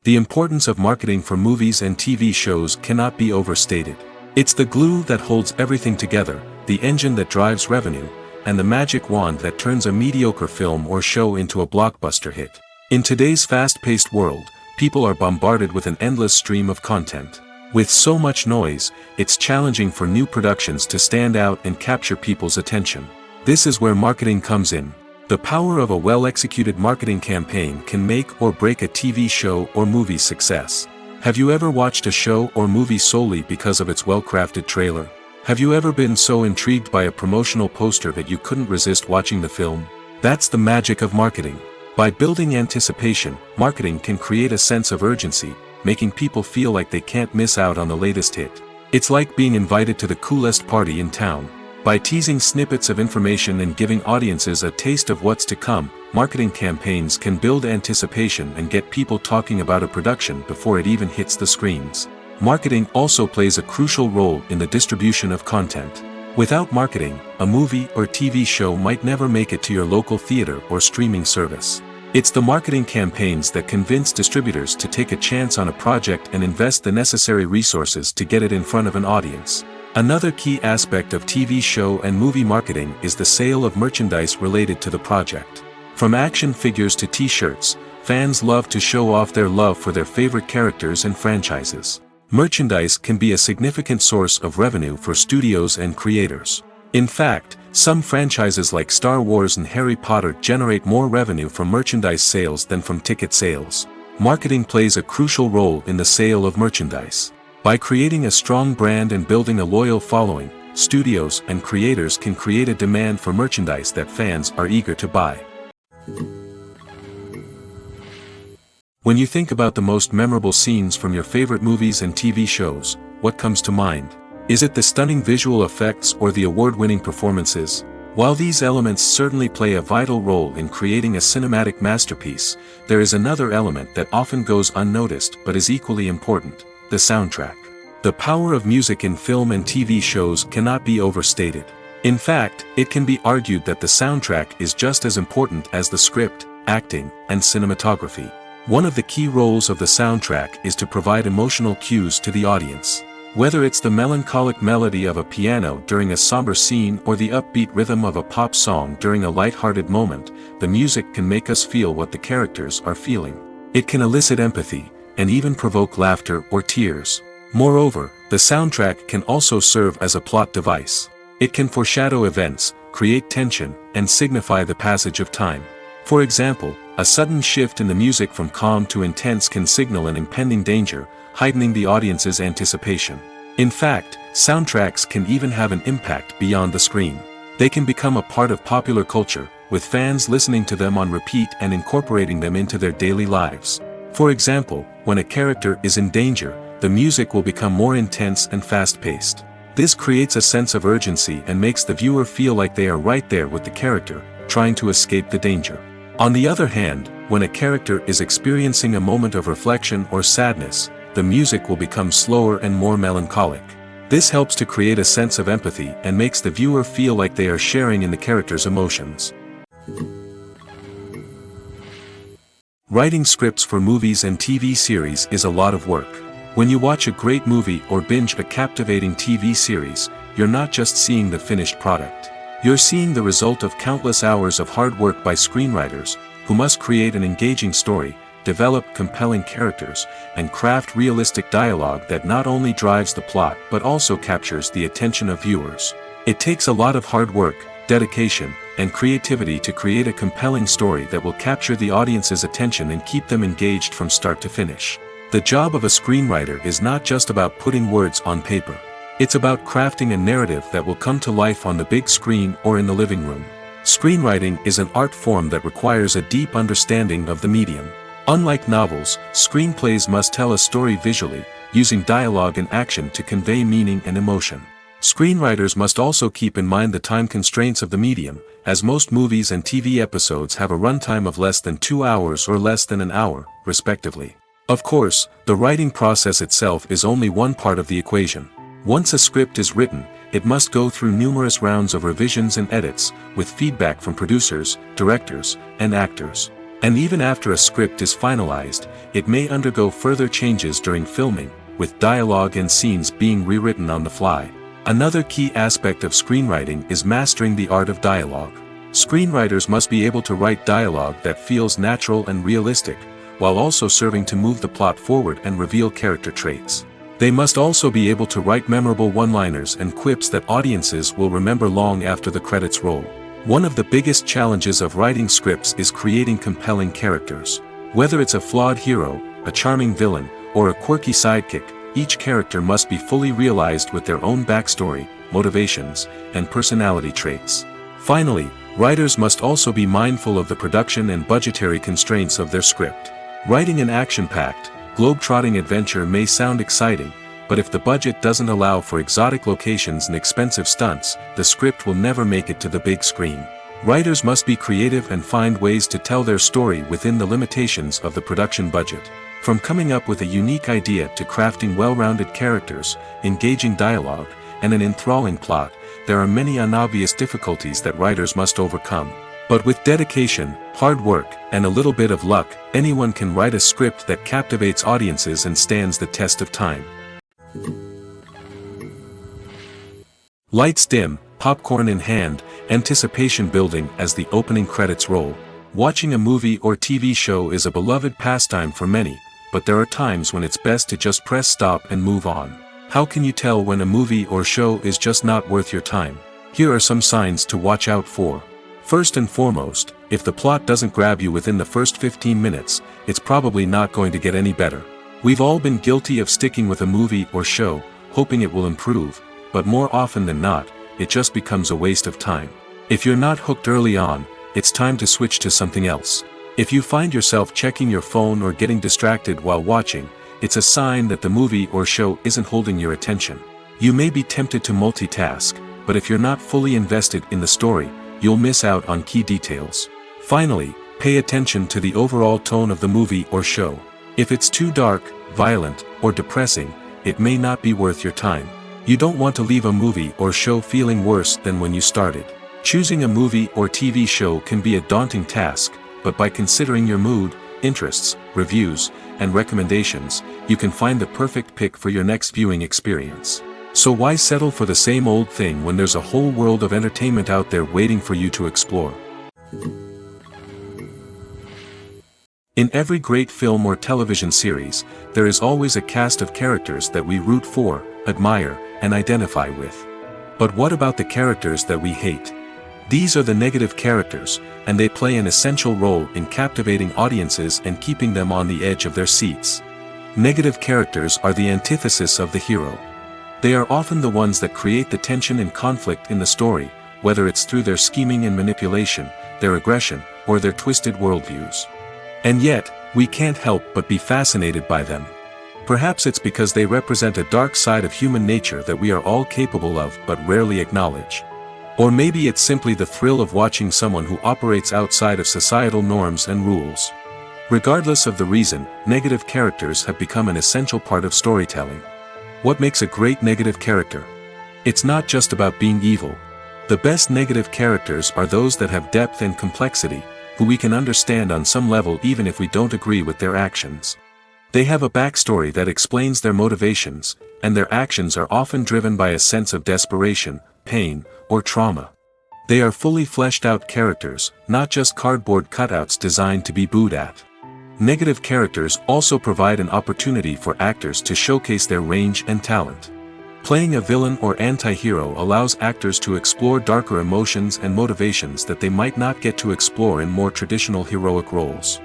The importance of marketing for movies and TV shows cannot be overstated. It's the glue that holds everything together, the engine that drives revenue, and the magic wand that turns a mediocre film or show into a blockbuster hit. In today's fast-paced world, people are bombarded with an endless stream of content. With so much noise, it's challenging for new productions to stand out and capture people's attention. This is where marketing comes in. The power of a well-executed marketing campaign can make or break a TV show or movie's success. Have you ever watched a show or movie solely because of its well-crafted trailer? Have you ever been so intrigued by a promotional poster that you couldn't resist watching the film? That's the magic of marketing. By building anticipation, marketing can create a sense of urgency, making people feel like they can't miss out on the latest hit. It's like being invited to the coolest party in town. By teasing snippets of information and giving audiences a taste of what's to come, marketing campaigns can build anticipation and get people talking about a production before it even hits the screens. Marketing also plays a crucial role in the distribution of content. Without marketing, a movie or TV show might never make it to your local theater or streaming service. It's the marketing campaigns that convince distributors to take a chance on a project and invest the necessary resources to get it in front of an audience. Another key aspect of TV show and movie marketing is the sale of merchandise related to the project. From action figures to t-shirts, fans love to show off their love for their favorite characters and franchises. Merchandise can be a significant source of revenue for studios and creators. In fact, some franchises like Star Wars and Harry Potter generate more revenue from merchandise sales than from ticket sales. Marketing plays a crucial role in the sale of merchandise. By creating a strong brand and building a loyal following, studios and creators can create a demand for merchandise that fans are eager to buy. When you think about the most memorable scenes from your favorite movies and TV shows, what comes to mind? Is it the stunning visual effects or the award-winning performances? While these elements certainly play a vital role in creating a cinematic masterpiece, there is another element that often goes unnoticed but is equally important: the soundtrack. The power of music in film and TV shows cannot be overstated. In fact, it can be argued that the soundtrack is just as important as the script, acting, and cinematography. One of the key roles of the soundtrack is to provide emotional cues to the audience. Whether it's the melancholic melody of a piano during a somber scene or the upbeat rhythm of a pop song during a light-hearted moment, the music can make us feel what the characters are feeling. It can elicit empathy, and even provoke laughter or tears. Moreover, the soundtrack can also serve as a plot device. It can foreshadow events, create tension, and signify the passage of time. For example, a sudden shift in the music from calm to intense can signal an impending danger, heightening the audience's anticipation. In fact, soundtracks can even have an impact beyond the screen. They can become a part of popular culture, with fans listening to them on repeat and incorporating them into their daily lives. For example, when a character is in danger, the music will become more intense and fast-paced. This creates a sense of urgency and makes the viewer feel like they are right there with the character, trying to escape the danger. On the other hand, when a character is experiencing a moment of reflection or sadness, the music will become slower and more melancholic. This helps to create a sense of empathy and makes the viewer feel like they are sharing in the character's emotions. Writing scripts for movies and TV series is a lot of work. When you watch a great movie or binge a captivating TV series, you're not just seeing the finished product. You're seeing the result of countless hours of hard work by screenwriters, who must create an engaging story, develop compelling characters, and craft realistic dialogue that not only drives the plot but also captures the attention of viewers. It takes a lot of hard work, dedication, and creativity to create a compelling story that will capture the audience's attention and keep them engaged from start to finish. The job of a screenwriter is not just about putting words on paper. It's about crafting a narrative that will come to life on the big screen or in the living room. Screenwriting is an art form that requires a deep understanding of the medium. Unlike novels, screenplays must tell a story visually, using dialogue and action to convey meaning and emotion. Screenwriters must also keep in mind the time constraints of the medium, as most movies and TV episodes have a runtime of less than 2 hours or less than an hour, respectively. Of course, the writing process itself is only one part of the equation. Once a script is written, it must go through numerous rounds of revisions and edits, with feedback from producers, directors, and actors. And even after a script is finalized, it may undergo further changes during filming, with dialogue and scenes being rewritten on the fly. Another key aspect of screenwriting is mastering the art of dialogue. Screenwriters must be able to write dialogue that feels natural and realistic, while also serving to move the plot forward and reveal character traits. They must also be able to write memorable one-liners and quips that audiences will remember long after the credits roll. One of the biggest challenges of writing scripts is creating compelling characters. Whether it's a flawed hero, a charming villain, or a quirky sidekick, each character must be fully realized with their own backstory, motivations, and personality traits. Finally, writers must also be mindful of the production and budgetary constraints of their script. Writing an action-packed, globe-trotting adventure may sound exciting, but if the budget doesn't allow for exotic locations and expensive stunts, the script will never make it to the big screen. Writers must be creative and find ways to tell their story within the limitations of the production budget. From coming up with a unique idea to crafting well-rounded characters, engaging dialogue, and an enthralling plot, there are many unobvious difficulties that writers must overcome. But with dedication, hard work, and a little bit of luck, anyone can write a script that captivates audiences and stands the test of time. Lights dim, popcorn in hand, anticipation building as the opening credits roll. Watching a movie or TV show is a beloved pastime for many, but there are times when it's best to just press stop and move on. How can you tell when a movie or show is just not worth your time? Here are some signs to watch out for. First and foremost, if the plot doesn't grab you within the first 15 minutes, it's probably not going to get any better. We've all been guilty of sticking with a movie or show, hoping it will improve, but more often than not, it just becomes a waste of time. If you're not hooked early on, it's time to switch to something else. If you find yourself checking your phone or getting distracted while watching, it's a sign that the movie or show isn't holding your attention. You may be tempted to multitask, but if you're not fully invested in the story, you'll miss out on key details. Finally, pay attention to the overall tone of the movie or show. If it's too dark, violent, or depressing, it may not be worth your time. You don't want to leave a movie or show feeling worse than when you started. Choosing a movie or TV show can be a daunting task, but by considering your mood, interests, reviews, and recommendations, you can find the perfect pick for your next viewing experience. So why settle for the same old thing when there's a whole world of entertainment out there waiting for you to explore? In every great film or television series, there is always a cast of characters that we root for, admire, and identify with. But what about the characters that we hate? These are the negative characters, and they play an essential role in captivating audiences and keeping them on the edge of their seats. Negative characters are the antithesis of the hero. They are often the ones that create the tension and conflict in the story, whether it's through their scheming and manipulation, their aggression, or their twisted worldviews. And yet, we can't help but be fascinated by them. Perhaps it's because they represent a dark side of human nature that we are all capable of but rarely acknowledge. Or maybe it's simply the thrill of watching someone who operates outside of societal norms and rules. Regardless of the reason, negative characters have become an essential part of storytelling. What makes a great negative character? It's not just about being evil. The best negative characters are those that have depth and complexity, who we can understand on some level even if we don't agree with their actions. They have a backstory that explains their motivations, and their actions are often driven by a sense of desperation, pain, or trauma. They are fully fleshed out characters, not just cardboard cutouts designed to be booed at. Negative characters also provide an opportunity for actors to showcase their range and talent. Playing a villain or anti-hero allows actors to explore darker emotions and motivations that they might not get to explore in more traditional heroic roles.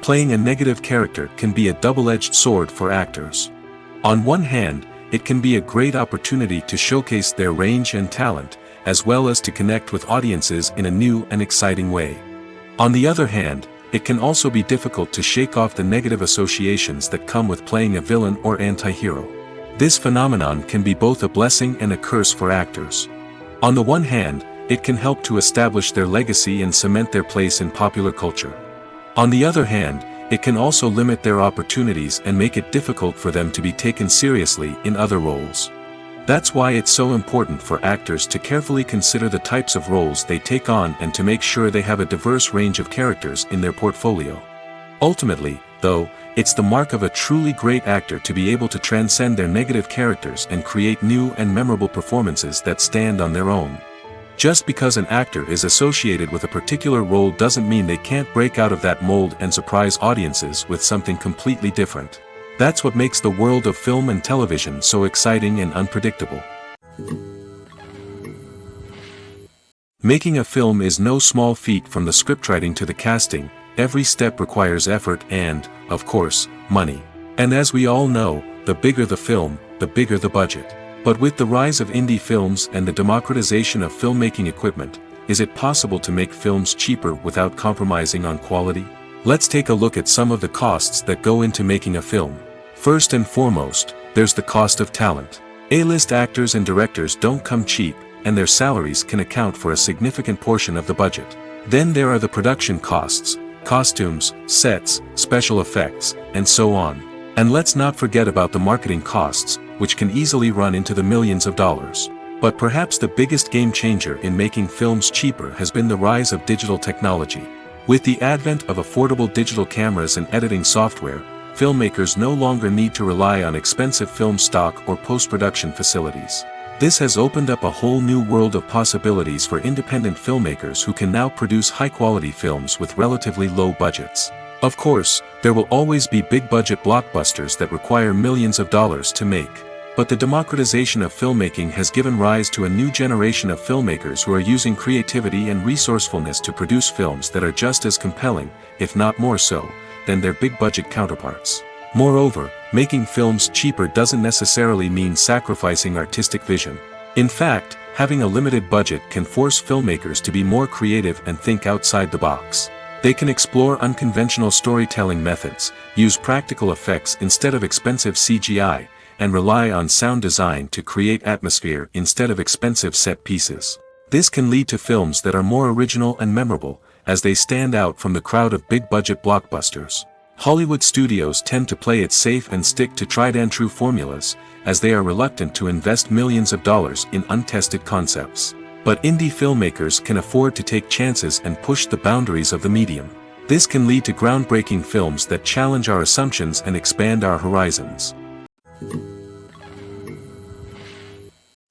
Playing a negative character can be a double-edged sword for actors. On one hand, it can be a great opportunity to showcase their range and talent, as well as to connect with audiences in a new and exciting way. On the other hand, it can also be difficult to shake off the negative associations that come with playing a villain or anti-hero. This phenomenon can be both a blessing and a curse for actors. On the one hand, it can help to establish their legacy and cement their place in popular culture. On the other hand, it can also limit their opportunities and make it difficult for them to be taken seriously in other roles. That's why it's so important for actors to carefully consider the types of roles they take on and to make sure they have a diverse range of characters in their portfolio. Ultimately, though, It's the mark of a truly great actor to be able to transcend their negative characters and create new and memorable performances that stand on their own. Just because an actor is associated with a particular role doesn't mean they can't break out of that mold and surprise audiences with something completely different. That's what makes the world of film and television so exciting and unpredictable. Making a film is no small feat. From the scriptwriting to the casting, every step requires effort and, of course, money. And as we all know, the bigger the film, the bigger the budget. But with the rise of indie films and the democratization of filmmaking equipment, is it possible to make films cheaper without compromising on quality? Let's take a look at some of the costs that go into making a film. First and foremost, there's the cost of talent. A-list actors and directors don't come cheap, and their salaries can account for a significant portion of the budget. Then there are the production costs, costumes, sets, special effects, and so on. And let's not forget about the marketing costs, which can easily run into the millions of dollars. But perhaps the biggest game changer in making films cheaper has been the rise of digital technology. With the advent of affordable digital cameras and editing software, filmmakers no longer need to rely on expensive film stock or post-production facilities. This has opened up a whole new world of possibilities for independent filmmakers who can now produce high-quality films with relatively low budgets. Of course, there will always be big-budget blockbusters that require millions of dollars to make. But the democratization of filmmaking has given rise to a new generation of filmmakers who are using creativity and resourcefulness to produce films that are just as compelling, if not more so, than their big-budget counterparts. Moreover, making films cheaper doesn't necessarily mean sacrificing artistic vision. In fact, having a limited budget can force filmmakers to be more creative and think outside the box. They can explore unconventional storytelling methods, use practical effects instead of expensive CGI, and rely on sound design to create atmosphere instead of expensive set pieces. This can lead to films that are more original and memorable, as they stand out from the crowd of big-budget blockbusters. Hollywood studios tend to play it safe and stick to tried-and-true formulas, as they are reluctant to invest millions of dollars in untested concepts. But indie filmmakers can afford to take chances and push the boundaries of the medium. This can lead to groundbreaking films that challenge our assumptions and expand our horizons.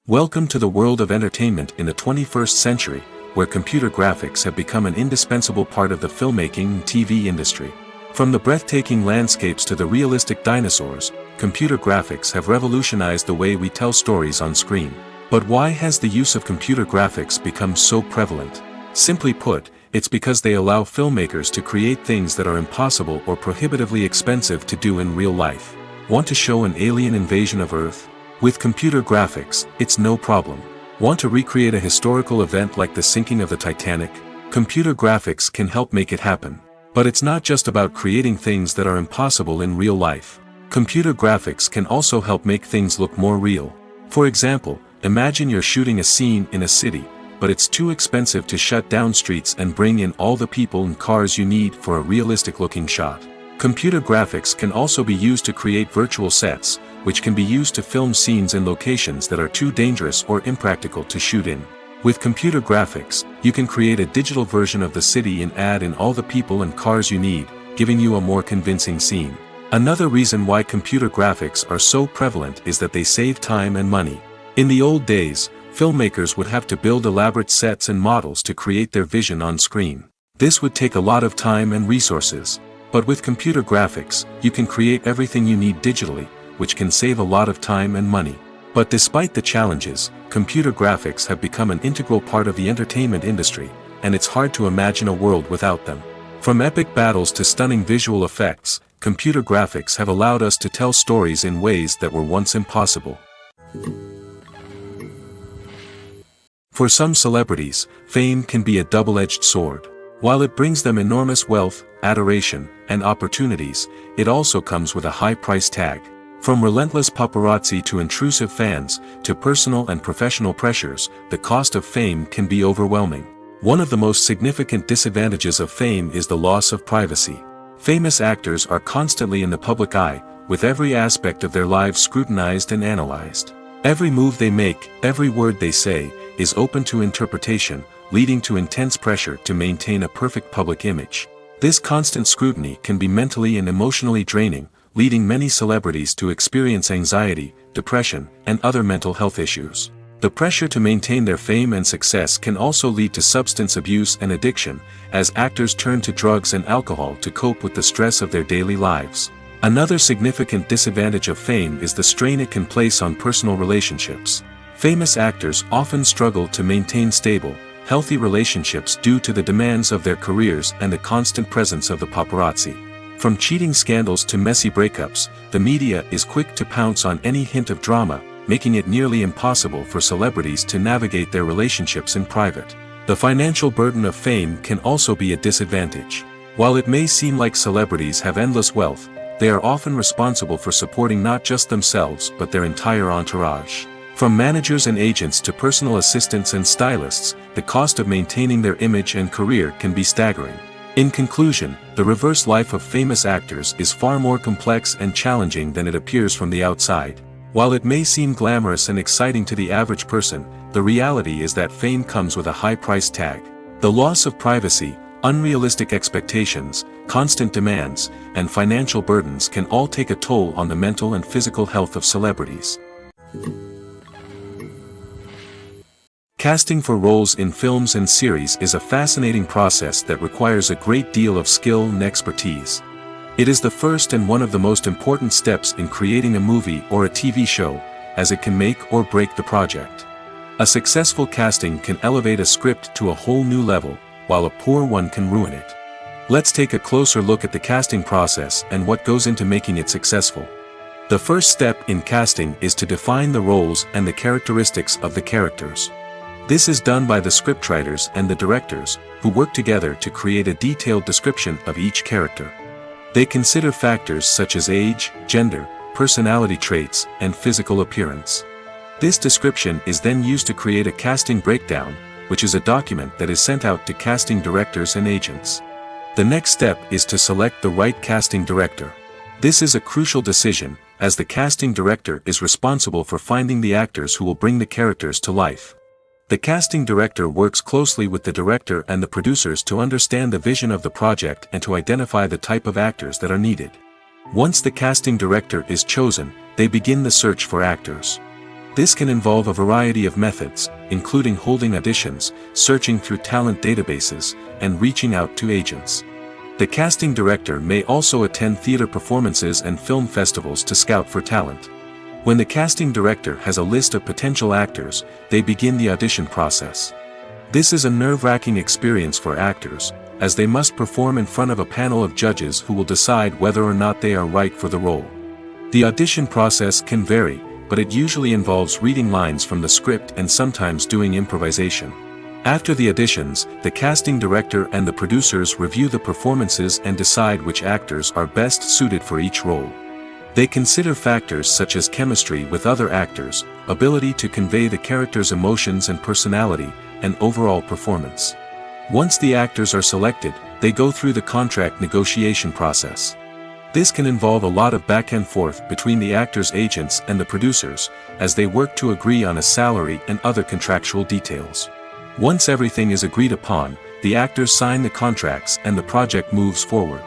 Welcome to the world of entertainment in the 21st century, where computer graphics have become an indispensable part of the filmmaking and TV industry. From the breathtaking landscapes to the realistic dinosaurs, computer graphics have revolutionized the way we tell stories on screen. But why has the use of computer graphics become so prevalent? Simply put, it's because they allow filmmakers to create things that are impossible or prohibitively expensive to do in real life. Want to show an alien invasion of Earth? With computer graphics, it's no problem. Want to recreate a historical event like the sinking of the Titanic? Computer graphics can help make it happen. But it's not just about creating things that are impossible in real life. Computer graphics can also help make things look more real. For example, imagine you're shooting a scene in a city, but it's too expensive to shut down streets and bring in all the people and cars you need for a realistic-looking shot. Computer graphics can also be used to create virtual sets, which can be used to film scenes in locations that are too dangerous or impractical to shoot in. With computer graphics, you can create a digital version of the city and add in all the people and cars you need, giving you a more convincing scene. Another reason why computer graphics are so prevalent is that they save time and money. In the old days, filmmakers would have to build elaborate sets and models to create their vision on screen. This would take a lot of time and resources. But with computer graphics, you can create everything you need digitally, which can save a lot of time and money. But despite the challenges, computer graphics have become an integral part of the entertainment industry, and it's hard to imagine a world without them. From epic battles to stunning visual effects, computer graphics have allowed us to tell stories in ways that were once impossible. For some celebrities, fame can be a double-edged sword. While it brings them enormous wealth, adoration, and opportunities, it also comes with a high price tag. From relentless paparazzi to intrusive fans, to personal and professional pressures, the cost of fame can be overwhelming. One of the most significant disadvantages of fame is the loss of privacy. Famous actors are constantly in the public eye, with every aspect of their lives scrutinized and analyzed. Every move they make, every word they say, is open to interpretation, leading to intense pressure to maintain a perfect public image. This constant scrutiny can be mentally and emotionally draining, leading many celebrities to experience anxiety, depression, and other mental health issues. The pressure to maintain their fame and success can also lead to substance abuse and addiction, as actors turn to drugs and alcohol to cope with the stress of their daily lives. Another significant disadvantage of fame is the strain it can place on personal relationships. Famous actors often struggle to maintain stable, healthy relationships due to the demands of their careers and the constant presence of the paparazzi. From cheating scandals to messy breakups, the media is quick to pounce on any hint of drama, making it nearly impossible for celebrities to navigate their relationships in private. The financial burden of fame can also be a disadvantage. While it may seem like celebrities have endless wealth, they are often responsible for supporting not just themselves but their entire entourage. From managers and agents to personal assistants and stylists, the cost of maintaining their image and career can be staggering. In conclusion, the reverse life of famous actors is far more complex and challenging than it appears from the outside. While it may seem glamorous and exciting to the average person, the reality is that fame comes with a high price tag. The loss of privacy, unrealistic expectations, constant demands, and financial burdens can all take a toll on the mental and physical health of celebrities. Casting for roles in films and series is a fascinating process that requires a great deal of skill and expertise. It is the first and one of the most important steps in creating a movie or a TV show, as it can make or break the project. A successful casting can elevate a script to a whole new level, while a poor one can ruin it. Let's take a closer look at the casting process and what goes into making it successful. The first step in casting is to define the roles and the characteristics of the characters. This is done by the scriptwriters and the directors, who work together to create a detailed description of each character. They consider factors such as age, gender, personality traits, and physical appearance. This description is then used to create a casting breakdown, which is a document that is sent out to casting directors and agents. The next step is to select the right casting director. This is a crucial decision, as the casting director is responsible for finding the actors who will bring the characters to life. The casting director works closely with the director and the producers to understand the vision of the project and to identify the type of actors that are needed. Once the casting director is chosen, they begin the search for actors. This can involve a variety of methods, including holding auditions, searching through talent databases, and reaching out to agents. The casting director may also attend theater performances and film festivals to scout for talent. When the casting director has a list of potential actors, they begin the audition process. This is a nerve-wracking experience for actors, as they must perform in front of a panel of judges who will decide whether or not they are right for the role. The audition process can vary, but it usually involves reading lines from the script and sometimes doing improvisation. After the auditions, the casting director and the producers review the performances and decide which actors are best suited for each role. They consider factors such as chemistry with other actors, ability to convey the character's emotions and personality, and overall performance. Once the actors are selected, they go through the contract negotiation process. This can involve a lot of back and forth between the actors' agents and the producers, as they work to agree on a salary and other contractual details. Once everything is agreed upon, the actors sign the contracts and the project moves forward.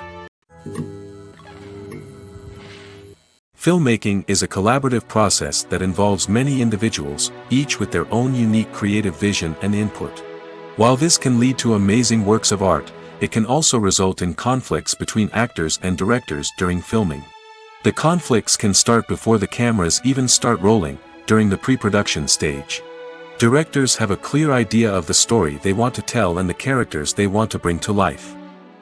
Filmmaking is a collaborative process that involves many individuals, each with their own unique creative vision and input. While this can lead to amazing works of art, it can also result in conflicts between actors and directors during filming. The conflicts can start before the cameras even start rolling, during the pre-production stage. Directors have a clear idea of the story they want to tell and the characters they want to bring to life.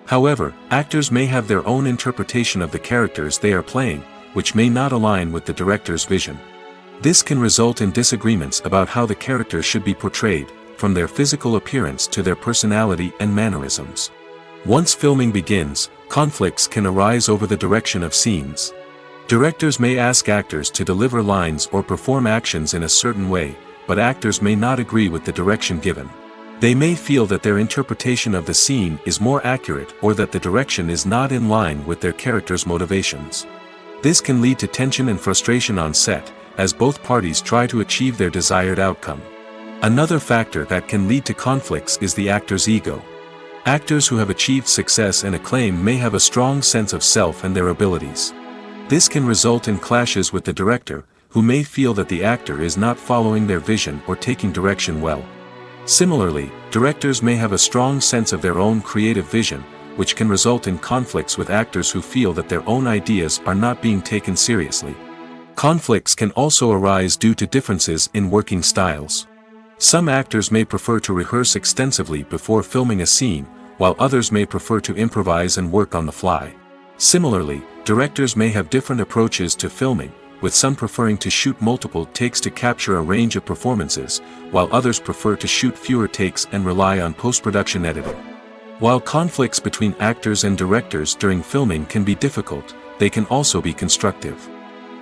However, actors may have their own interpretation of the characters they are playing, which may not align with the director's vision. This can result in disagreements about how the characters should be portrayed, from their physical appearance to their personality and mannerisms. Once filming begins, conflicts can arise over the direction of scenes. Directors may ask actors to deliver lines or perform actions in a certain way, but actors may not agree with the direction given. They may feel that their interpretation of the scene is more accurate or that the direction is not in line with their character's motivations. This can lead to tension and frustration on set, as both parties try to achieve their desired outcome. Another factor that can lead to conflicts is the actor's ego. Actors who have achieved success and acclaim may have a strong sense of self and their abilities. This can result in clashes with the director, who may feel that the actor is not following their vision or taking direction well. Similarly, directors may have a strong sense of their own creative vision, which can result in conflicts with actors who feel that their own ideas are not being taken seriously. Conflicts can also arise due to differences in working styles. Some actors may prefer to rehearse extensively before filming a scene, while others may prefer to improvise and work on the fly. Similarly, directors may have different approaches to filming, with some preferring to shoot multiple takes to capture a range of performances, while others prefer to shoot fewer takes and rely on post-production editing. While conflicts between actors and directors during filming can be difficult, they can also be constructive.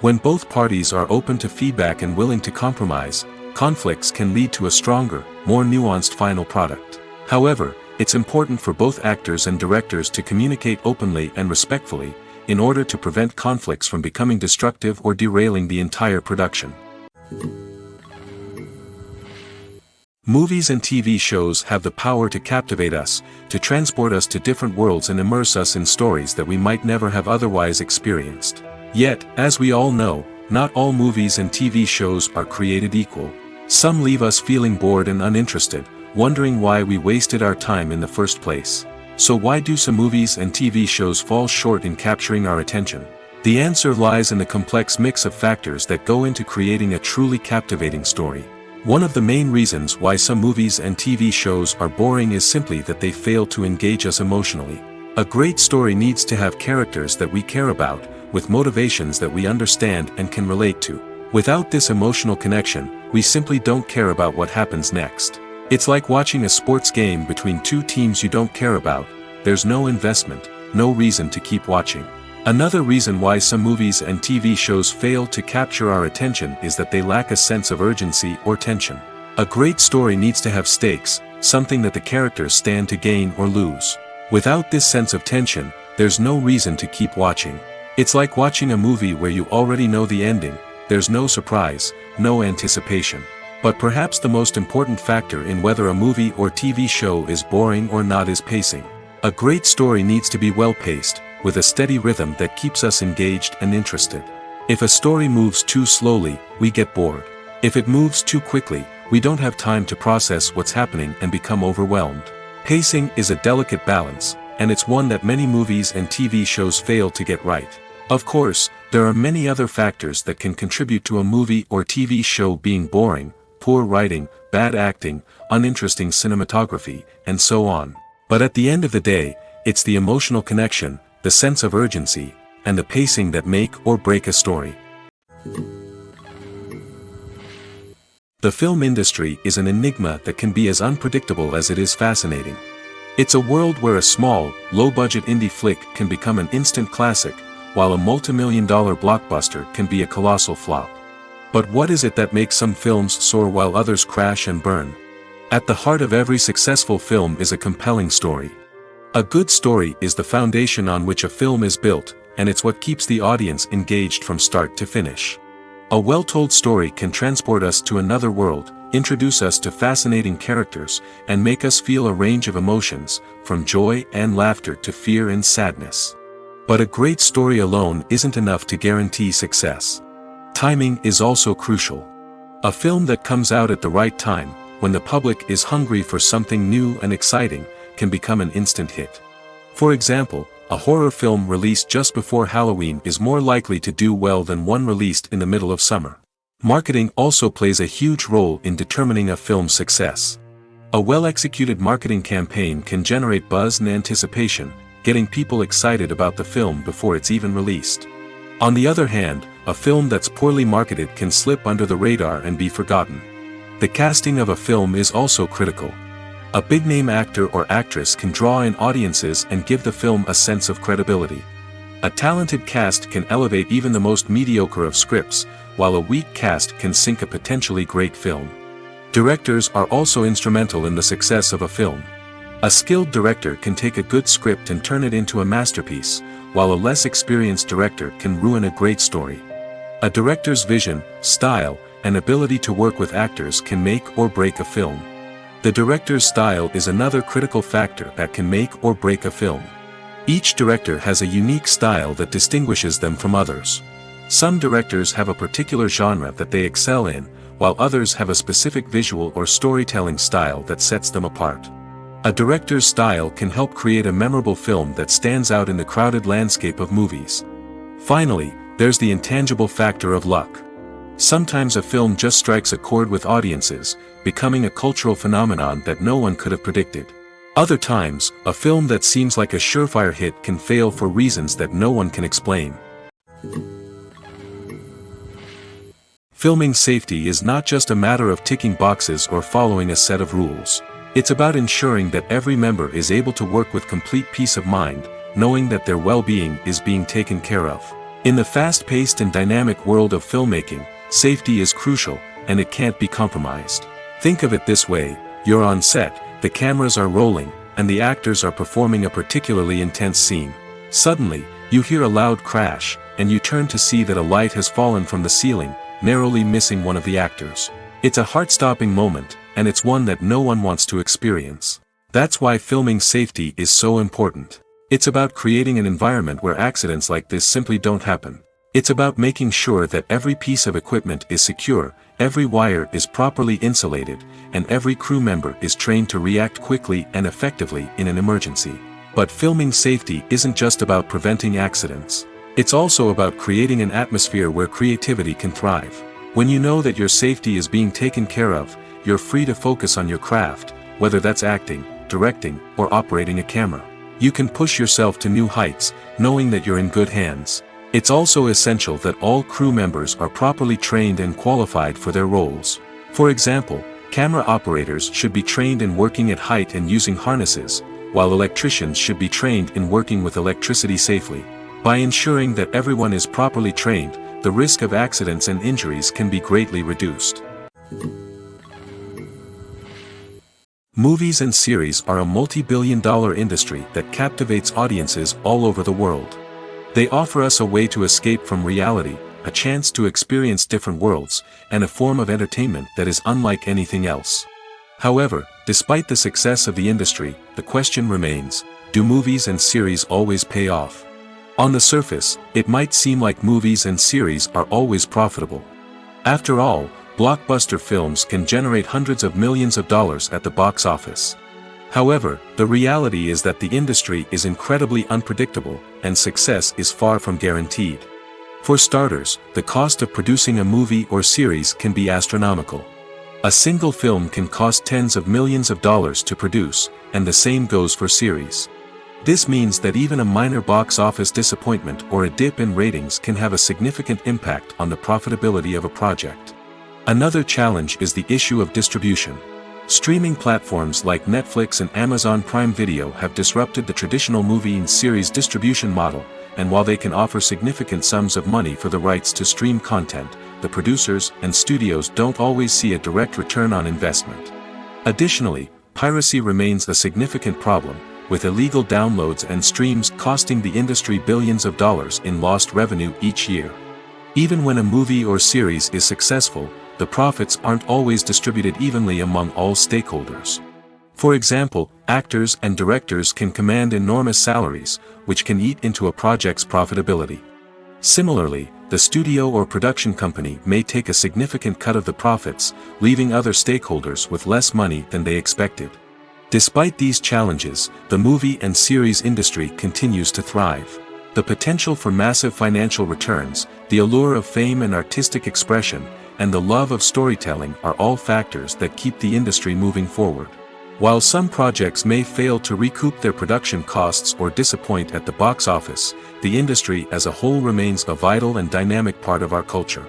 When both parties are open to feedback and willing to compromise, conflicts can lead to a stronger, more nuanced final product. However, it's important for both actors and directors to communicate openly and respectfully, in order to prevent conflicts from becoming destructive or derailing the entire production. Movies and TV shows have the power to captivate us, to transport us to different worlds and immerse us in stories that we might never have otherwise experienced. Yet, as we all know, not all movies and TV shows are created equal. Some leave us feeling bored and uninterested, wondering why we wasted our time in the first place. So why do some movies and TV shows fall short in capturing our attention? The answer lies in the complex mix of factors that go into creating a truly captivating story. One of the main reasons why some movies and TV shows are boring is simply that they fail to engage us emotionally. A great story needs to have characters that we care about, with motivations that we understand and can relate to. Without this emotional connection, we simply don't care about what happens next. It's like watching a sports game between two teams you don't care about. There's no investment, no reason to keep watching. Another reason why some movies and TV shows fail to capture our attention is that they lack a sense of urgency or tension. A great story needs to have stakes, something that the characters stand to gain or lose. Without this sense of tension, there's no reason to keep watching. It's like watching a movie where you already know the ending. There's no surprise, no anticipation. But perhaps the most important factor in whether a movie or TV show is boring or not is pacing. A great story needs to be well-paced, with a steady rhythm that keeps us engaged and interested. If a story moves too slowly, we get bored. If it moves too quickly, we don't have time to process what's happening and become overwhelmed. Pacing is a delicate balance, and it's one that many movies and TV shows fail to get right. Of course, there are many other factors that can contribute to a movie or TV show being boring: poor writing, bad acting, uninteresting cinematography, and so on. But at the end of the day, it's the emotional connection, the sense of urgency, and the pacing that make or break a story. The film industry is an enigma that can be as unpredictable as it is fascinating. It's a world where a small, low-budget indie flick can become an instant classic, while a multi-million-dollar blockbuster can be a colossal flop. But what is it that makes some films soar while others crash and burn? At the heart of every successful film is a compelling story. A good story is the foundation on which a film is built, and it's what keeps the audience engaged from start to finish. A well-told story can transport us to another world, introduce us to fascinating characters, and make us feel a range of emotions, from joy and laughter to fear and sadness. But a great story alone isn't enough to guarantee success. Timing is also crucial. A film that comes out at the right time, when the public is hungry for something new and exciting, can become an instant hit. For example, a horror film released just before Halloween is more likely to do well than one released in the middle of summer. Marketing also plays a huge role in determining a film's success. A well-executed marketing campaign can generate buzz and anticipation, getting people excited about the film before it's even released. On the other hand, a film that's poorly marketed can slip under the radar and be forgotten. The casting of a film is also critical. A big-name actor or actress can draw in audiences and give the film a sense of credibility. A talented cast can elevate even the most mediocre of scripts, while a weak cast can sink a potentially great film. Directors are also instrumental in the success of a film. A skilled director can take a good script and turn it into a masterpiece, while a less experienced director can ruin a great story. A director's vision, style, and ability to work with actors can make or break a film. The director's style is another critical factor that can make or break a film. Each director has a unique style that distinguishes them from others. Some directors have a particular genre that they excel in, while others have a specific visual or storytelling style that sets them apart. A director's style can help create a memorable film that stands out in the crowded landscape of movies. Finally, there's the intangible factor of luck. Sometimes a film just strikes a chord with audiences, becoming a cultural phenomenon that no one could have predicted. Other times, a film that seems like a surefire hit can fail for reasons that no one can explain. Filming safety is not just a matter of ticking boxes or following a set of rules. It's about ensuring that every member is able to work with complete peace of mind, knowing that their well-being is being taken care of. In the fast-paced and dynamic world of filmmaking, safety is crucial, and it can't be compromised. Think of it this way: you're on set, the cameras are rolling, and the actors are performing a particularly intense scene. Suddenly, you hear a loud crash, and you turn to see that a light has fallen from the ceiling, narrowly missing one of the actors. It's a heart-stopping moment, and it's one that no one wants to experience. That's why filming safety is so important. It's about creating an environment where accidents like this simply don't happen. It's about making sure that every piece of equipment is secure, every wire is properly insulated, and every crew member is trained to react quickly and effectively in an emergency. But filming safety isn't just about preventing accidents. It's also about creating an atmosphere where creativity can thrive. When you know that your safety is being taken care of, you're free to focus on your craft, whether that's acting, directing, or operating a camera. You can push yourself to new heights, knowing that you're in good hands. It's also essential that all crew members are properly trained and qualified for their roles. For example, camera operators should be trained in working at height and using harnesses, while electricians should be trained in working with electricity safely. By ensuring that everyone is properly trained, the risk of accidents and injuries can be greatly reduced. Movies and series are a multi-billion-dollar industry that captivates audiences all over the world. They offer us a way to escape from reality, a chance to experience different worlds, and a form of entertainment that is unlike anything else. However, despite the success of the industry, the question remains: do movies and series always pay off? On the surface, it might seem like movies and series are always profitable. After all, blockbuster films can generate hundreds of millions of dollars at the box office. However, the reality is that the industry is incredibly unpredictable, and success is far from guaranteed. For starters, the cost of producing a movie or series can be astronomical. A single film can cost tens of millions of dollars to produce, and the same goes for series. This means that even a minor box office disappointment or a dip in ratings can have a significant impact on the profitability of a project. Another challenge is the issue of distribution. Streaming platforms like Netflix and Amazon Prime Video have disrupted the traditional movie and series distribution model, and while they can offer significant sums of money for the rights to stream content, the producers and studios don't always see a direct return on investment. Additionally, piracy remains a significant problem, with illegal downloads and streams costing the industry billions of dollars in lost revenue each year. Even when a movie or series is successful, the profits aren't always distributed evenly among all stakeholders. For example, actors and directors can command enormous salaries, which can eat into a project's profitability. Similarly, the studio or production company may take a significant cut of the profits, leaving other stakeholders with less money than they expected. Despite these challenges, the movie and series industry continues to thrive. The potential for massive financial returns, the allure of fame and artistic expression, and the love of storytelling are all factors that keep the industry moving forward. While some projects may fail to recoup their production costs or disappoint at the box office, the industry as a whole remains a vital and dynamic part of our culture.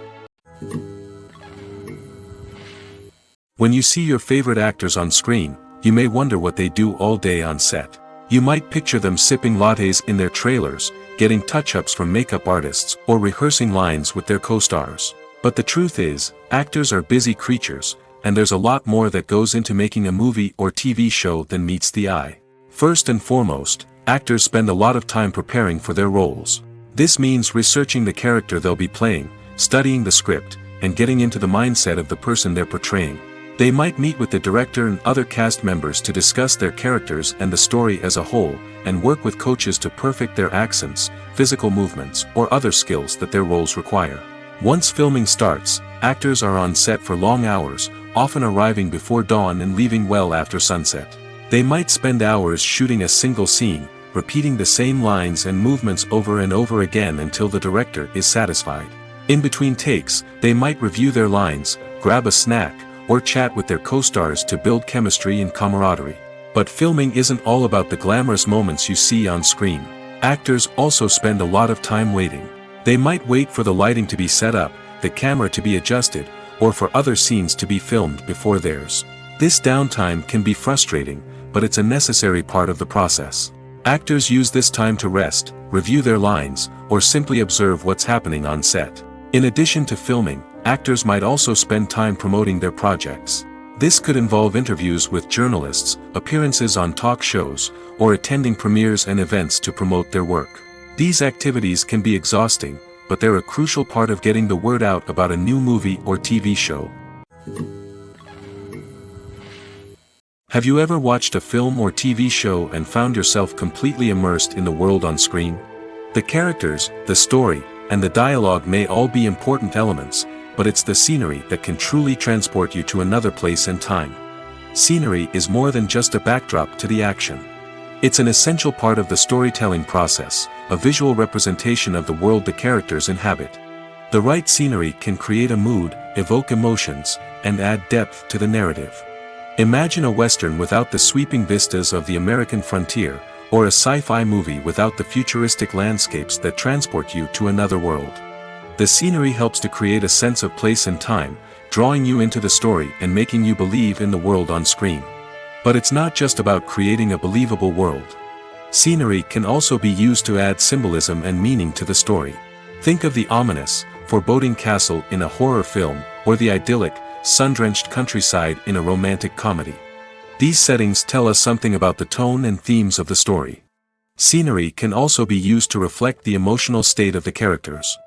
When you see your favorite actors on screen, you may wonder what they do all day on set. You might picture them sipping lattes in their trailers, getting touch-ups from makeup artists, or rehearsing lines with their co-stars. But the truth is, actors are busy creatures, and there's a lot more that goes into making a movie or TV show than meets the eye. First and foremost, actors spend a lot of time preparing for their roles. This means researching the character they'll be playing, studying the script, and getting into the mindset of the person they're portraying. They might meet with the director and other cast members to discuss their characters and the story as a whole, and work with coaches to perfect their accents, physical movements, or other skills that their roles require. Once filming starts, actors are on set for long hours, often arriving before dawn and leaving well after sunset. They might spend hours shooting a single scene, repeating the same lines and movements over and over again until the director is satisfied. In between takes, they might review their lines, grab a snack, or chat with their co-stars to build chemistry and camaraderie. But filming isn't all about the glamorous moments you see on screen. Actors also spend a lot of time waiting. They might wait for the lighting to be set up, the camera to be adjusted, or for other scenes to be filmed before theirs. This downtime can be frustrating, but it's a necessary part of the process. Actors use this time to rest, review their lines, or simply observe what's happening on set. In addition to filming, actors might also spend time promoting their projects. This could involve interviews with journalists, appearances on talk shows, or attending premieres and events to promote their work. These activities can be exhausting, but they're a crucial part of getting the word out about a new movie or TV show. Have you ever watched a film or TV show and found yourself completely immersed in the world on screen? The characters, the story, and the dialogue may all be important elements, but it's the scenery that can truly transport you to another place and time. Scenery is more than just a backdrop to the action. It's an essential part of the storytelling process, a visual representation of the world the characters inhabit. The right scenery can create a mood, evoke emotions, and add depth to the narrative. Imagine a Western without the sweeping vistas of the American frontier, or a sci-fi movie without the futuristic landscapes that transport you to another world. The scenery helps to create a sense of place and time, drawing you into the story and making you believe in the world on screen. But it's not just about creating a believable world. Scenery can also be used to add symbolism and meaning to the story. Think of the ominous, foreboding castle in a horror film, or the idyllic, sun-drenched countryside in a romantic comedy. These settings tell us something about the tone and themes of the story. Scenery can also be used to reflect the emotional state of the characters.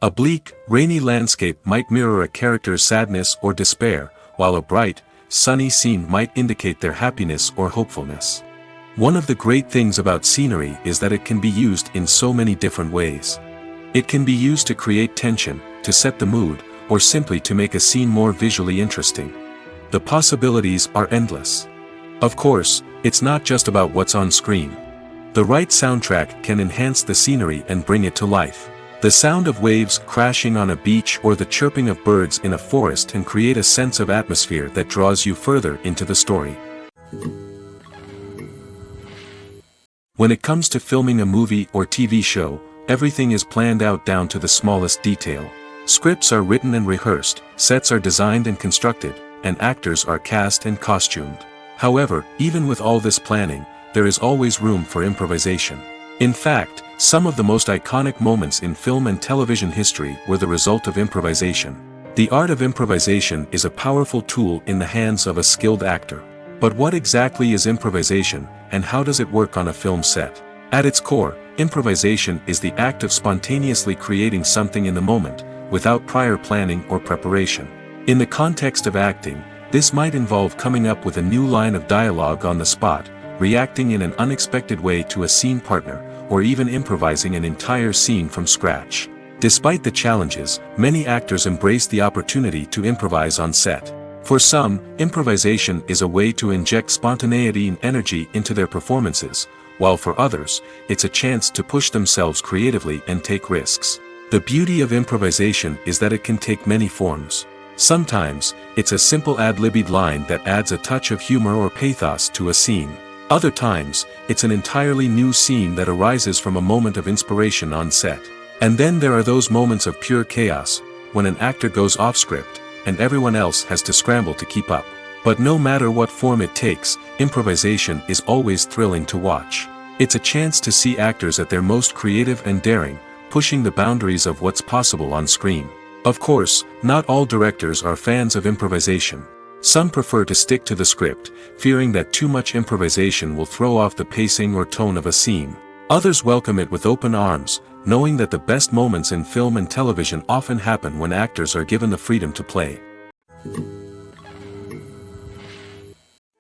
A bleak, rainy landscape might mirror a character's sadness or despair, while a bright, sunny scene might indicate their happiness or hopefulness. One of the great things about scenery is that it can be used in so many different ways. It can be used to create tension, to set the mood, or simply to make a scene more visually interesting. The possibilities are endless. Of course, it's not just about what's on screen. The right soundtrack can enhance the scenery and bring it to life. The sound of waves crashing on a beach or the chirping of birds in a forest can create a sense of atmosphere that draws you further into the story. When it comes to filming a movie or TV show, everything is planned out down to the smallest detail. Scripts are written and rehearsed, sets are designed and constructed, and actors are cast and costumed. However, even with all this planning, there is always room for improvisation. In fact, some of the most iconic moments in film and television history were the result of improvisation. The art of improvisation is a powerful tool in the hands of a skilled actor. But what exactly is improvisation, and how does it work on a film set? At its core, improvisation is the act of spontaneously creating something in the moment, without prior planning or preparation. In the context of acting, this might involve coming up with a new line of dialogue on the spot, reacting in an unexpected way to a scene partner, or even improvising an entire scene from scratch. Despite the challenges, many actors embrace the opportunity to improvise on set. For some, improvisation is a way to inject spontaneity and energy into their performances, while for others, it's a chance to push themselves creatively and take risks. The beauty of improvisation is that it can take many forms. Sometimes, it's a simple ad-libbed line that adds a touch of humor or pathos to a scene. Other times, it's an entirely new scene that arises from a moment of inspiration on set. And then there are those moments of pure chaos, when an actor goes off script, and everyone else has to scramble to keep up. But no matter what form it takes, improvisation is always thrilling to watch. It's a chance to see actors at their most creative and daring, pushing the boundaries of what's possible on screen. Of course, not all directors are fans of improvisation. Some prefer to stick to the script, fearing that too much improvisation will throw off the pacing or tone of a scene. Others welcome it with open arms, knowing that the best moments in film and television often happen when actors are given the freedom to play.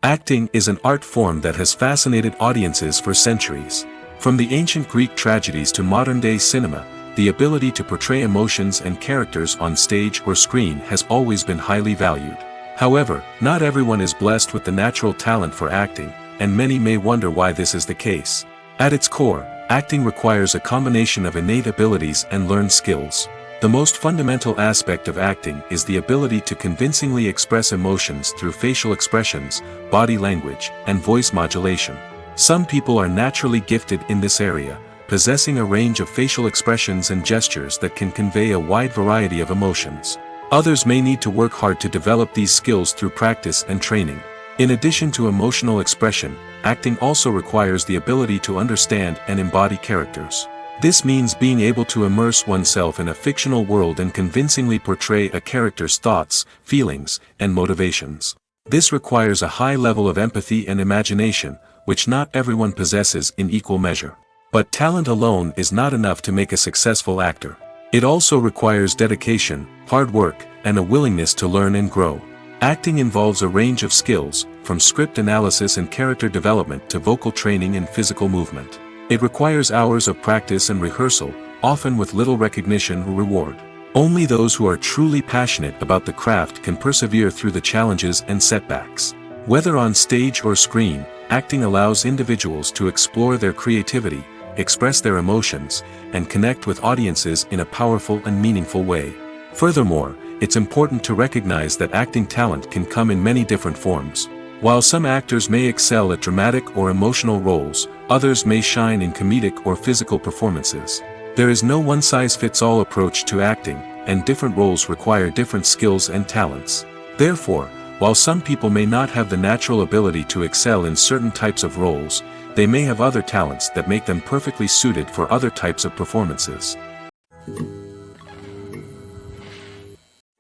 Acting is an art form that has fascinated audiences for centuries. From the ancient Greek tragedies to modern-day cinema, the ability to portray emotions and characters on stage or screen has always been highly valued. However, not everyone is blessed with the natural talent for acting, and many may wonder why this is the case. At its core, acting requires a combination of innate abilities and learned skills. The most fundamental aspect of acting is the ability to convincingly express emotions through facial expressions, body language, and voice modulation. Some people are naturally gifted in this area, possessing a range of facial expressions and gestures that can convey a wide variety of emotions. Others may need to work hard to develop these skills through practice and training. In addition to emotional expression, acting also requires the ability to understand and embody characters. This means being able to immerse oneself in a fictional world and convincingly portray a character's thoughts, feelings, and motivations. This requires a high level of empathy and imagination, which not everyone possesses in equal measure. But talent alone is not enough to make a successful actor. It also requires dedication, hard work, and a willingness to learn and grow. Acting involves a range of skills, from script analysis and character development to vocal training and physical movement. It requires hours of practice and rehearsal, often with little recognition or reward. Only those who are truly passionate about the craft can persevere through the challenges and setbacks. Whether on stage or screen, acting allows individuals to explore their creativity, express their emotions, and connect with audiences in a powerful and meaningful way. Furthermore, it's important to recognize that acting talent can come in many different forms. While some actors may excel at dramatic or emotional roles, others may shine in comedic or physical performances. There is no one-size-fits-all approach to acting, and different roles require different skills and talents. Therefore, while some people may not have the natural ability to excel in certain types of roles, they may have other talents that make them perfectly suited for other types of performances.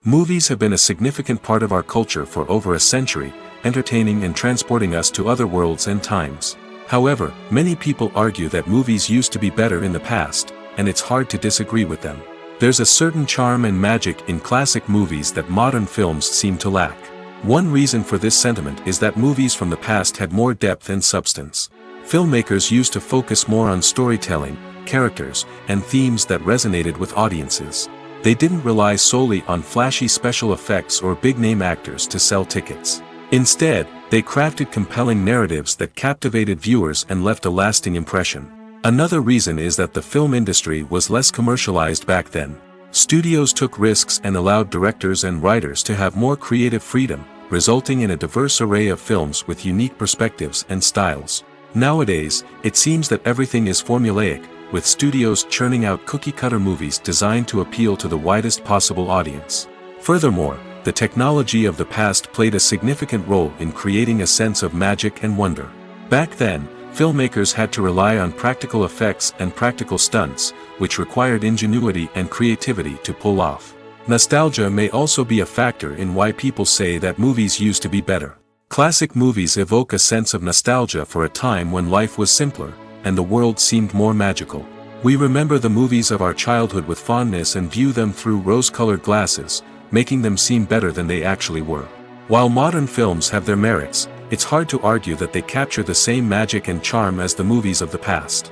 Movies have been a significant part of our culture for over a century, entertaining and transporting us to other worlds and times. However, many people argue that movies used to be better in the past, and it's hard to disagree with them. There's a certain charm and magic in classic movies that modern films seem to lack. One reason for this sentiment is that movies from the past had more depth and substance. Filmmakers used to focus more on storytelling, characters, and themes that resonated with audiences. They didn't rely solely on flashy special effects or big-name actors to sell tickets. Instead, they crafted compelling narratives that captivated viewers and left a lasting impression. Another reason is that the film industry was less commercialized back then. Studios took risks and allowed directors and writers to have more creative freedom, resulting in a diverse array of films with unique perspectives and styles. Nowadays, it seems that everything is formulaic, with studios churning out cookie-cutter movies designed to appeal to the widest possible audience. Furthermore, the technology of the past played a significant role in creating a sense of magic and wonder. Back then, filmmakers had to rely on practical effects and practical stunts, which required ingenuity and creativity to pull off. Nostalgia may also be a factor in why people say that movies used to be better. Classic movies evoke a sense of nostalgia for a time when life was simpler, and the world seemed more magical. We remember the movies of our childhood with fondness and view them through rose-colored glasses, making them seem better than they actually were. While modern films have their merits, it's hard to argue that they capture the same magic and charm as the movies of the past.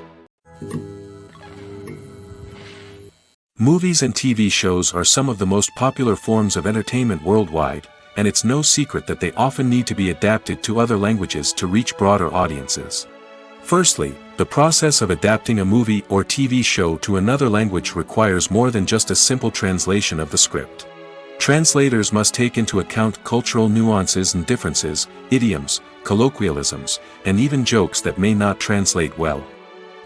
Movies and TV shows are some of the most popular forms of entertainment worldwide, and it's no secret that they often need to be adapted to other languages to reach broader audiences. Firstly, the process of adapting a movie or TV show to another language requires more than just a simple translation of the script. Translators must take into account cultural nuances and differences, idioms, colloquialisms, and even jokes that may not translate well.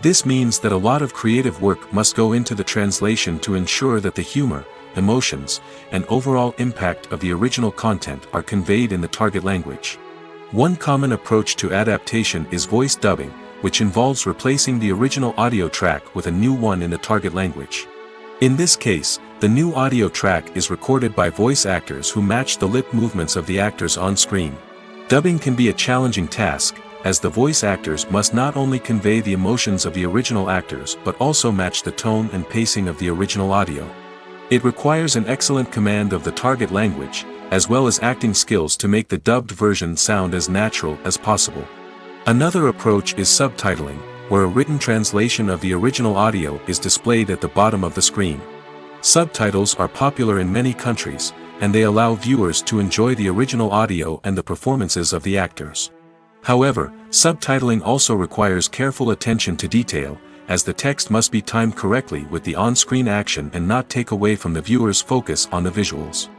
This means that a lot of creative work must go into the translation to ensure that the humor, emotions, and overall impact of the original content are conveyed in the target language. One common approach to adaptation is voice dubbing, which involves replacing the original audio track with a new one in the target language. In this case, the new audio track is recorded by voice actors who match the lip movements of the actors on screen. Dubbing can be a challenging task, as the voice actors must not only convey the emotions of the original actors but also match the tone and pacing of the original audio. It requires an excellent command of the target language, as well as acting skills to make the dubbed version sound as natural as possible. Another approach is subtitling, where a written translation of the original audio is displayed at the bottom of the screen. Subtitles are popular in many countries, and they allow viewers to enjoy the original audio and the performances of the actors. However, subtitling also requires careful attention to detail, as the text must be timed correctly with the on-screen action and not take away from the viewer's focus on the visuals.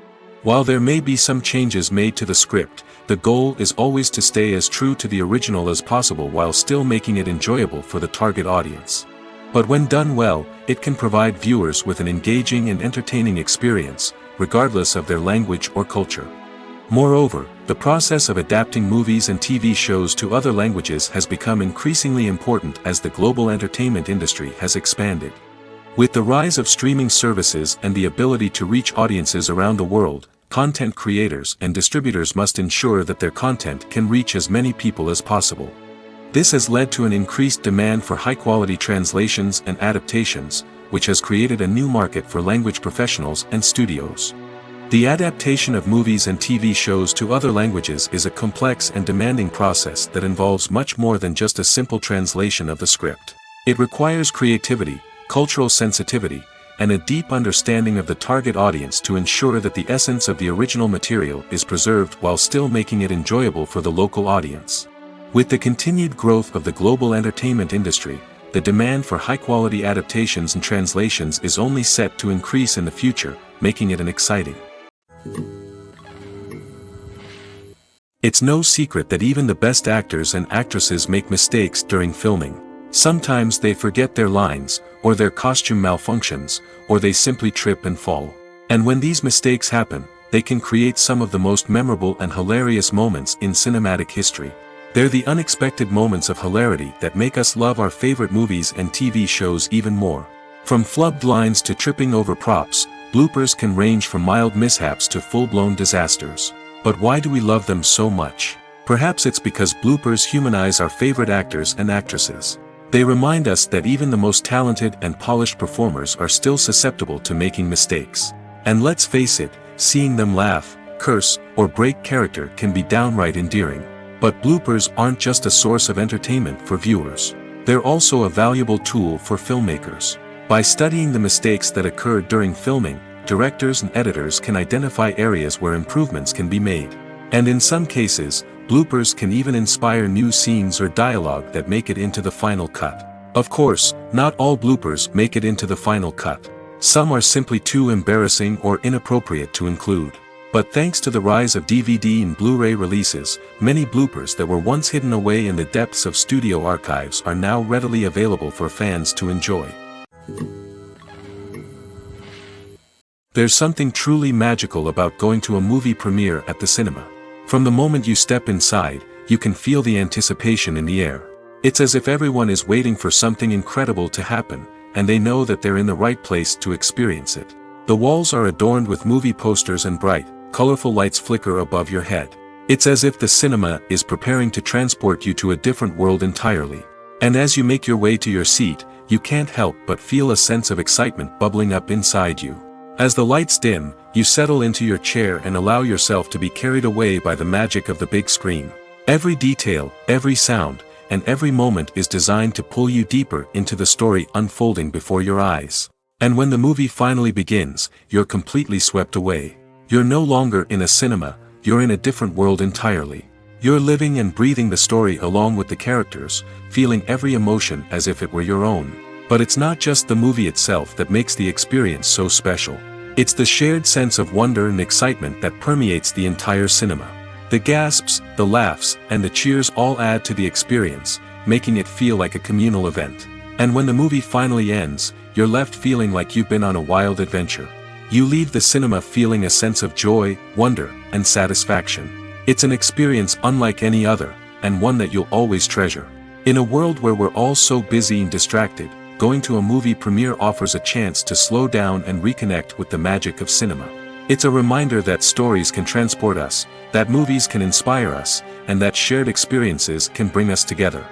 While there may be some changes made to the script, the goal is always to stay as true to the original as possible while still making it enjoyable for the target audience. But when done well, it can provide viewers with an engaging and entertaining experience, regardless of their language or culture. Moreover, the process of adapting movies and TV shows to other languages has become increasingly important as the global entertainment industry has expanded. With the rise of streaming services and the ability to reach audiences around the world, content creators and distributors must ensure that their content can reach as many people as possible. This has led to an increased demand for high-quality translations and adaptations, which has created a new market for language professionals and studios. The adaptation of movies and TV shows to other languages is a complex and demanding process that involves much more than just a simple translation of the script. It requires creativity, cultural sensitivity, and a deep understanding of the target audience to ensure that the essence of the original material is preserved while still making it enjoyable for the local audience. With the continued growth of the global entertainment industry, the demand for high-quality adaptations and translations is only set to increase in the future, making it an exciting. It's no secret that even the best actors and actresses make mistakes during filming. Sometimes they forget their lines, or their costume malfunctions, or they simply trip and fall. And when these mistakes happen, they can create some of the most memorable and hilarious moments in cinematic history. They're the unexpected moments of hilarity that make us love our favorite movies and TV shows even more. From flubbed lines to tripping over props, bloopers can range from mild mishaps to full-blown disasters. But why do we love them so much? Perhaps it's because bloopers humanize our favorite actors and actresses. They remind us that even the most talented and polished performers are still susceptible to making mistakes. And let's face it, seeing them laugh, curse, or break character can be downright endearing. But bloopers aren't just a source of entertainment for viewers. They're also a valuable tool for filmmakers. By studying the mistakes that occurred during filming, directors and editors can identify areas where improvements can be made. And in some cases, bloopers can even inspire new scenes or dialogue that make it into the final cut. Of course, not all bloopers make it into the final cut. Some are simply too embarrassing or inappropriate to include. But thanks to the rise of DVD and Blu-ray releases, many bloopers that were once hidden away in the depths of studio archives are now readily available for fans to enjoy. There's something truly magical about going to a movie premiere at the cinema. From the moment you step inside, you can feel the anticipation in the air. It's as if everyone is waiting for something incredible to happen, and they know that they're in the right place to experience it. The walls are adorned with movie posters and bright, colorful lights flicker above your head. It's as if the cinema is preparing to transport you to a different world entirely. And as you make your way to your seat, you can't help but feel a sense of excitement bubbling up inside you. As the lights dim, you settle into your chair and allow yourself to be carried away by the magic of the big screen. Every detail, every sound, and every moment is designed to pull you deeper into the story unfolding before your eyes. And when the movie finally begins, you're completely swept away. You're no longer in a cinema, you're in a different world entirely. You're living and breathing the story along with the characters, feeling every emotion as if it were your own. But it's not just the movie itself that makes the experience so special. It's the shared sense of wonder and excitement that permeates the entire cinema. The gasps, the laughs, and the cheers all add to the experience, making it feel like a communal event. And when the movie finally ends, you're left feeling like you've been on a wild adventure. You leave the cinema feeling a sense of joy, wonder, and satisfaction. It's an experience unlike any other, and one that you'll always treasure. In a world where we're all so busy and distracted, going to a movie premiere offers a chance to slow down and reconnect with the magic of cinema. It's a reminder that stories can transport us, that movies can inspire us, and that shared experiences can bring us together.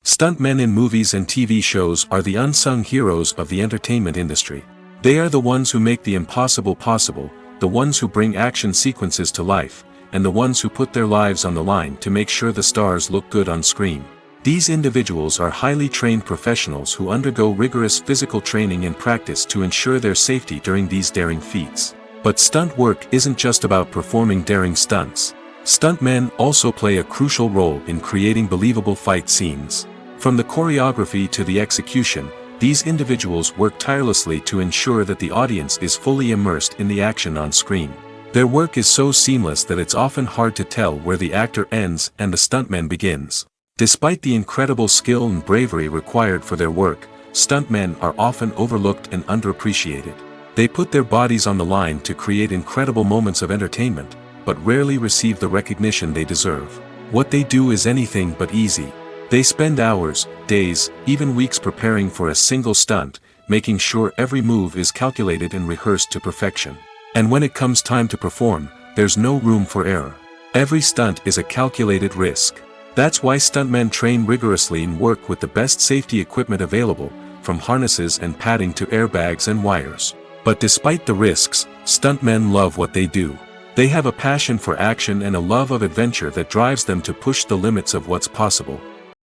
Stuntmen in movies and TV shows are the unsung heroes of the entertainment industry. They are the ones who make the impossible possible, the ones who bring action sequences to life, and the ones who put their lives on the line to make sure the stars look good on screen. These individuals are highly trained professionals who undergo rigorous physical training and practice to ensure their safety during these daring feats. But stunt work isn't just about performing daring stunts. Stuntmen also play a crucial role in creating believable fight scenes. From the choreography to the execution, these individuals work tirelessly to ensure that the audience is fully immersed in the action on screen. Their work is so seamless that it's often hard to tell where the actor ends and the stuntman begins. Despite the incredible skill and bravery required for their work, stuntmen are often overlooked and underappreciated. They put their bodies on the line to create incredible moments of entertainment, but rarely receive the recognition they deserve. What they do is anything but easy. They spend hours, days, even weeks preparing for a single stunt, making sure every move is calculated and rehearsed to perfection. And when it comes time to perform, there's no room for error. Every stunt is a calculated risk. That's why stuntmen train rigorously and work with the best safety equipment available, from harnesses and padding to airbags and wires. But despite the risks, stuntmen love what they do. They have a passion for action and a love of adventure that drives them to push the limits of what's possible.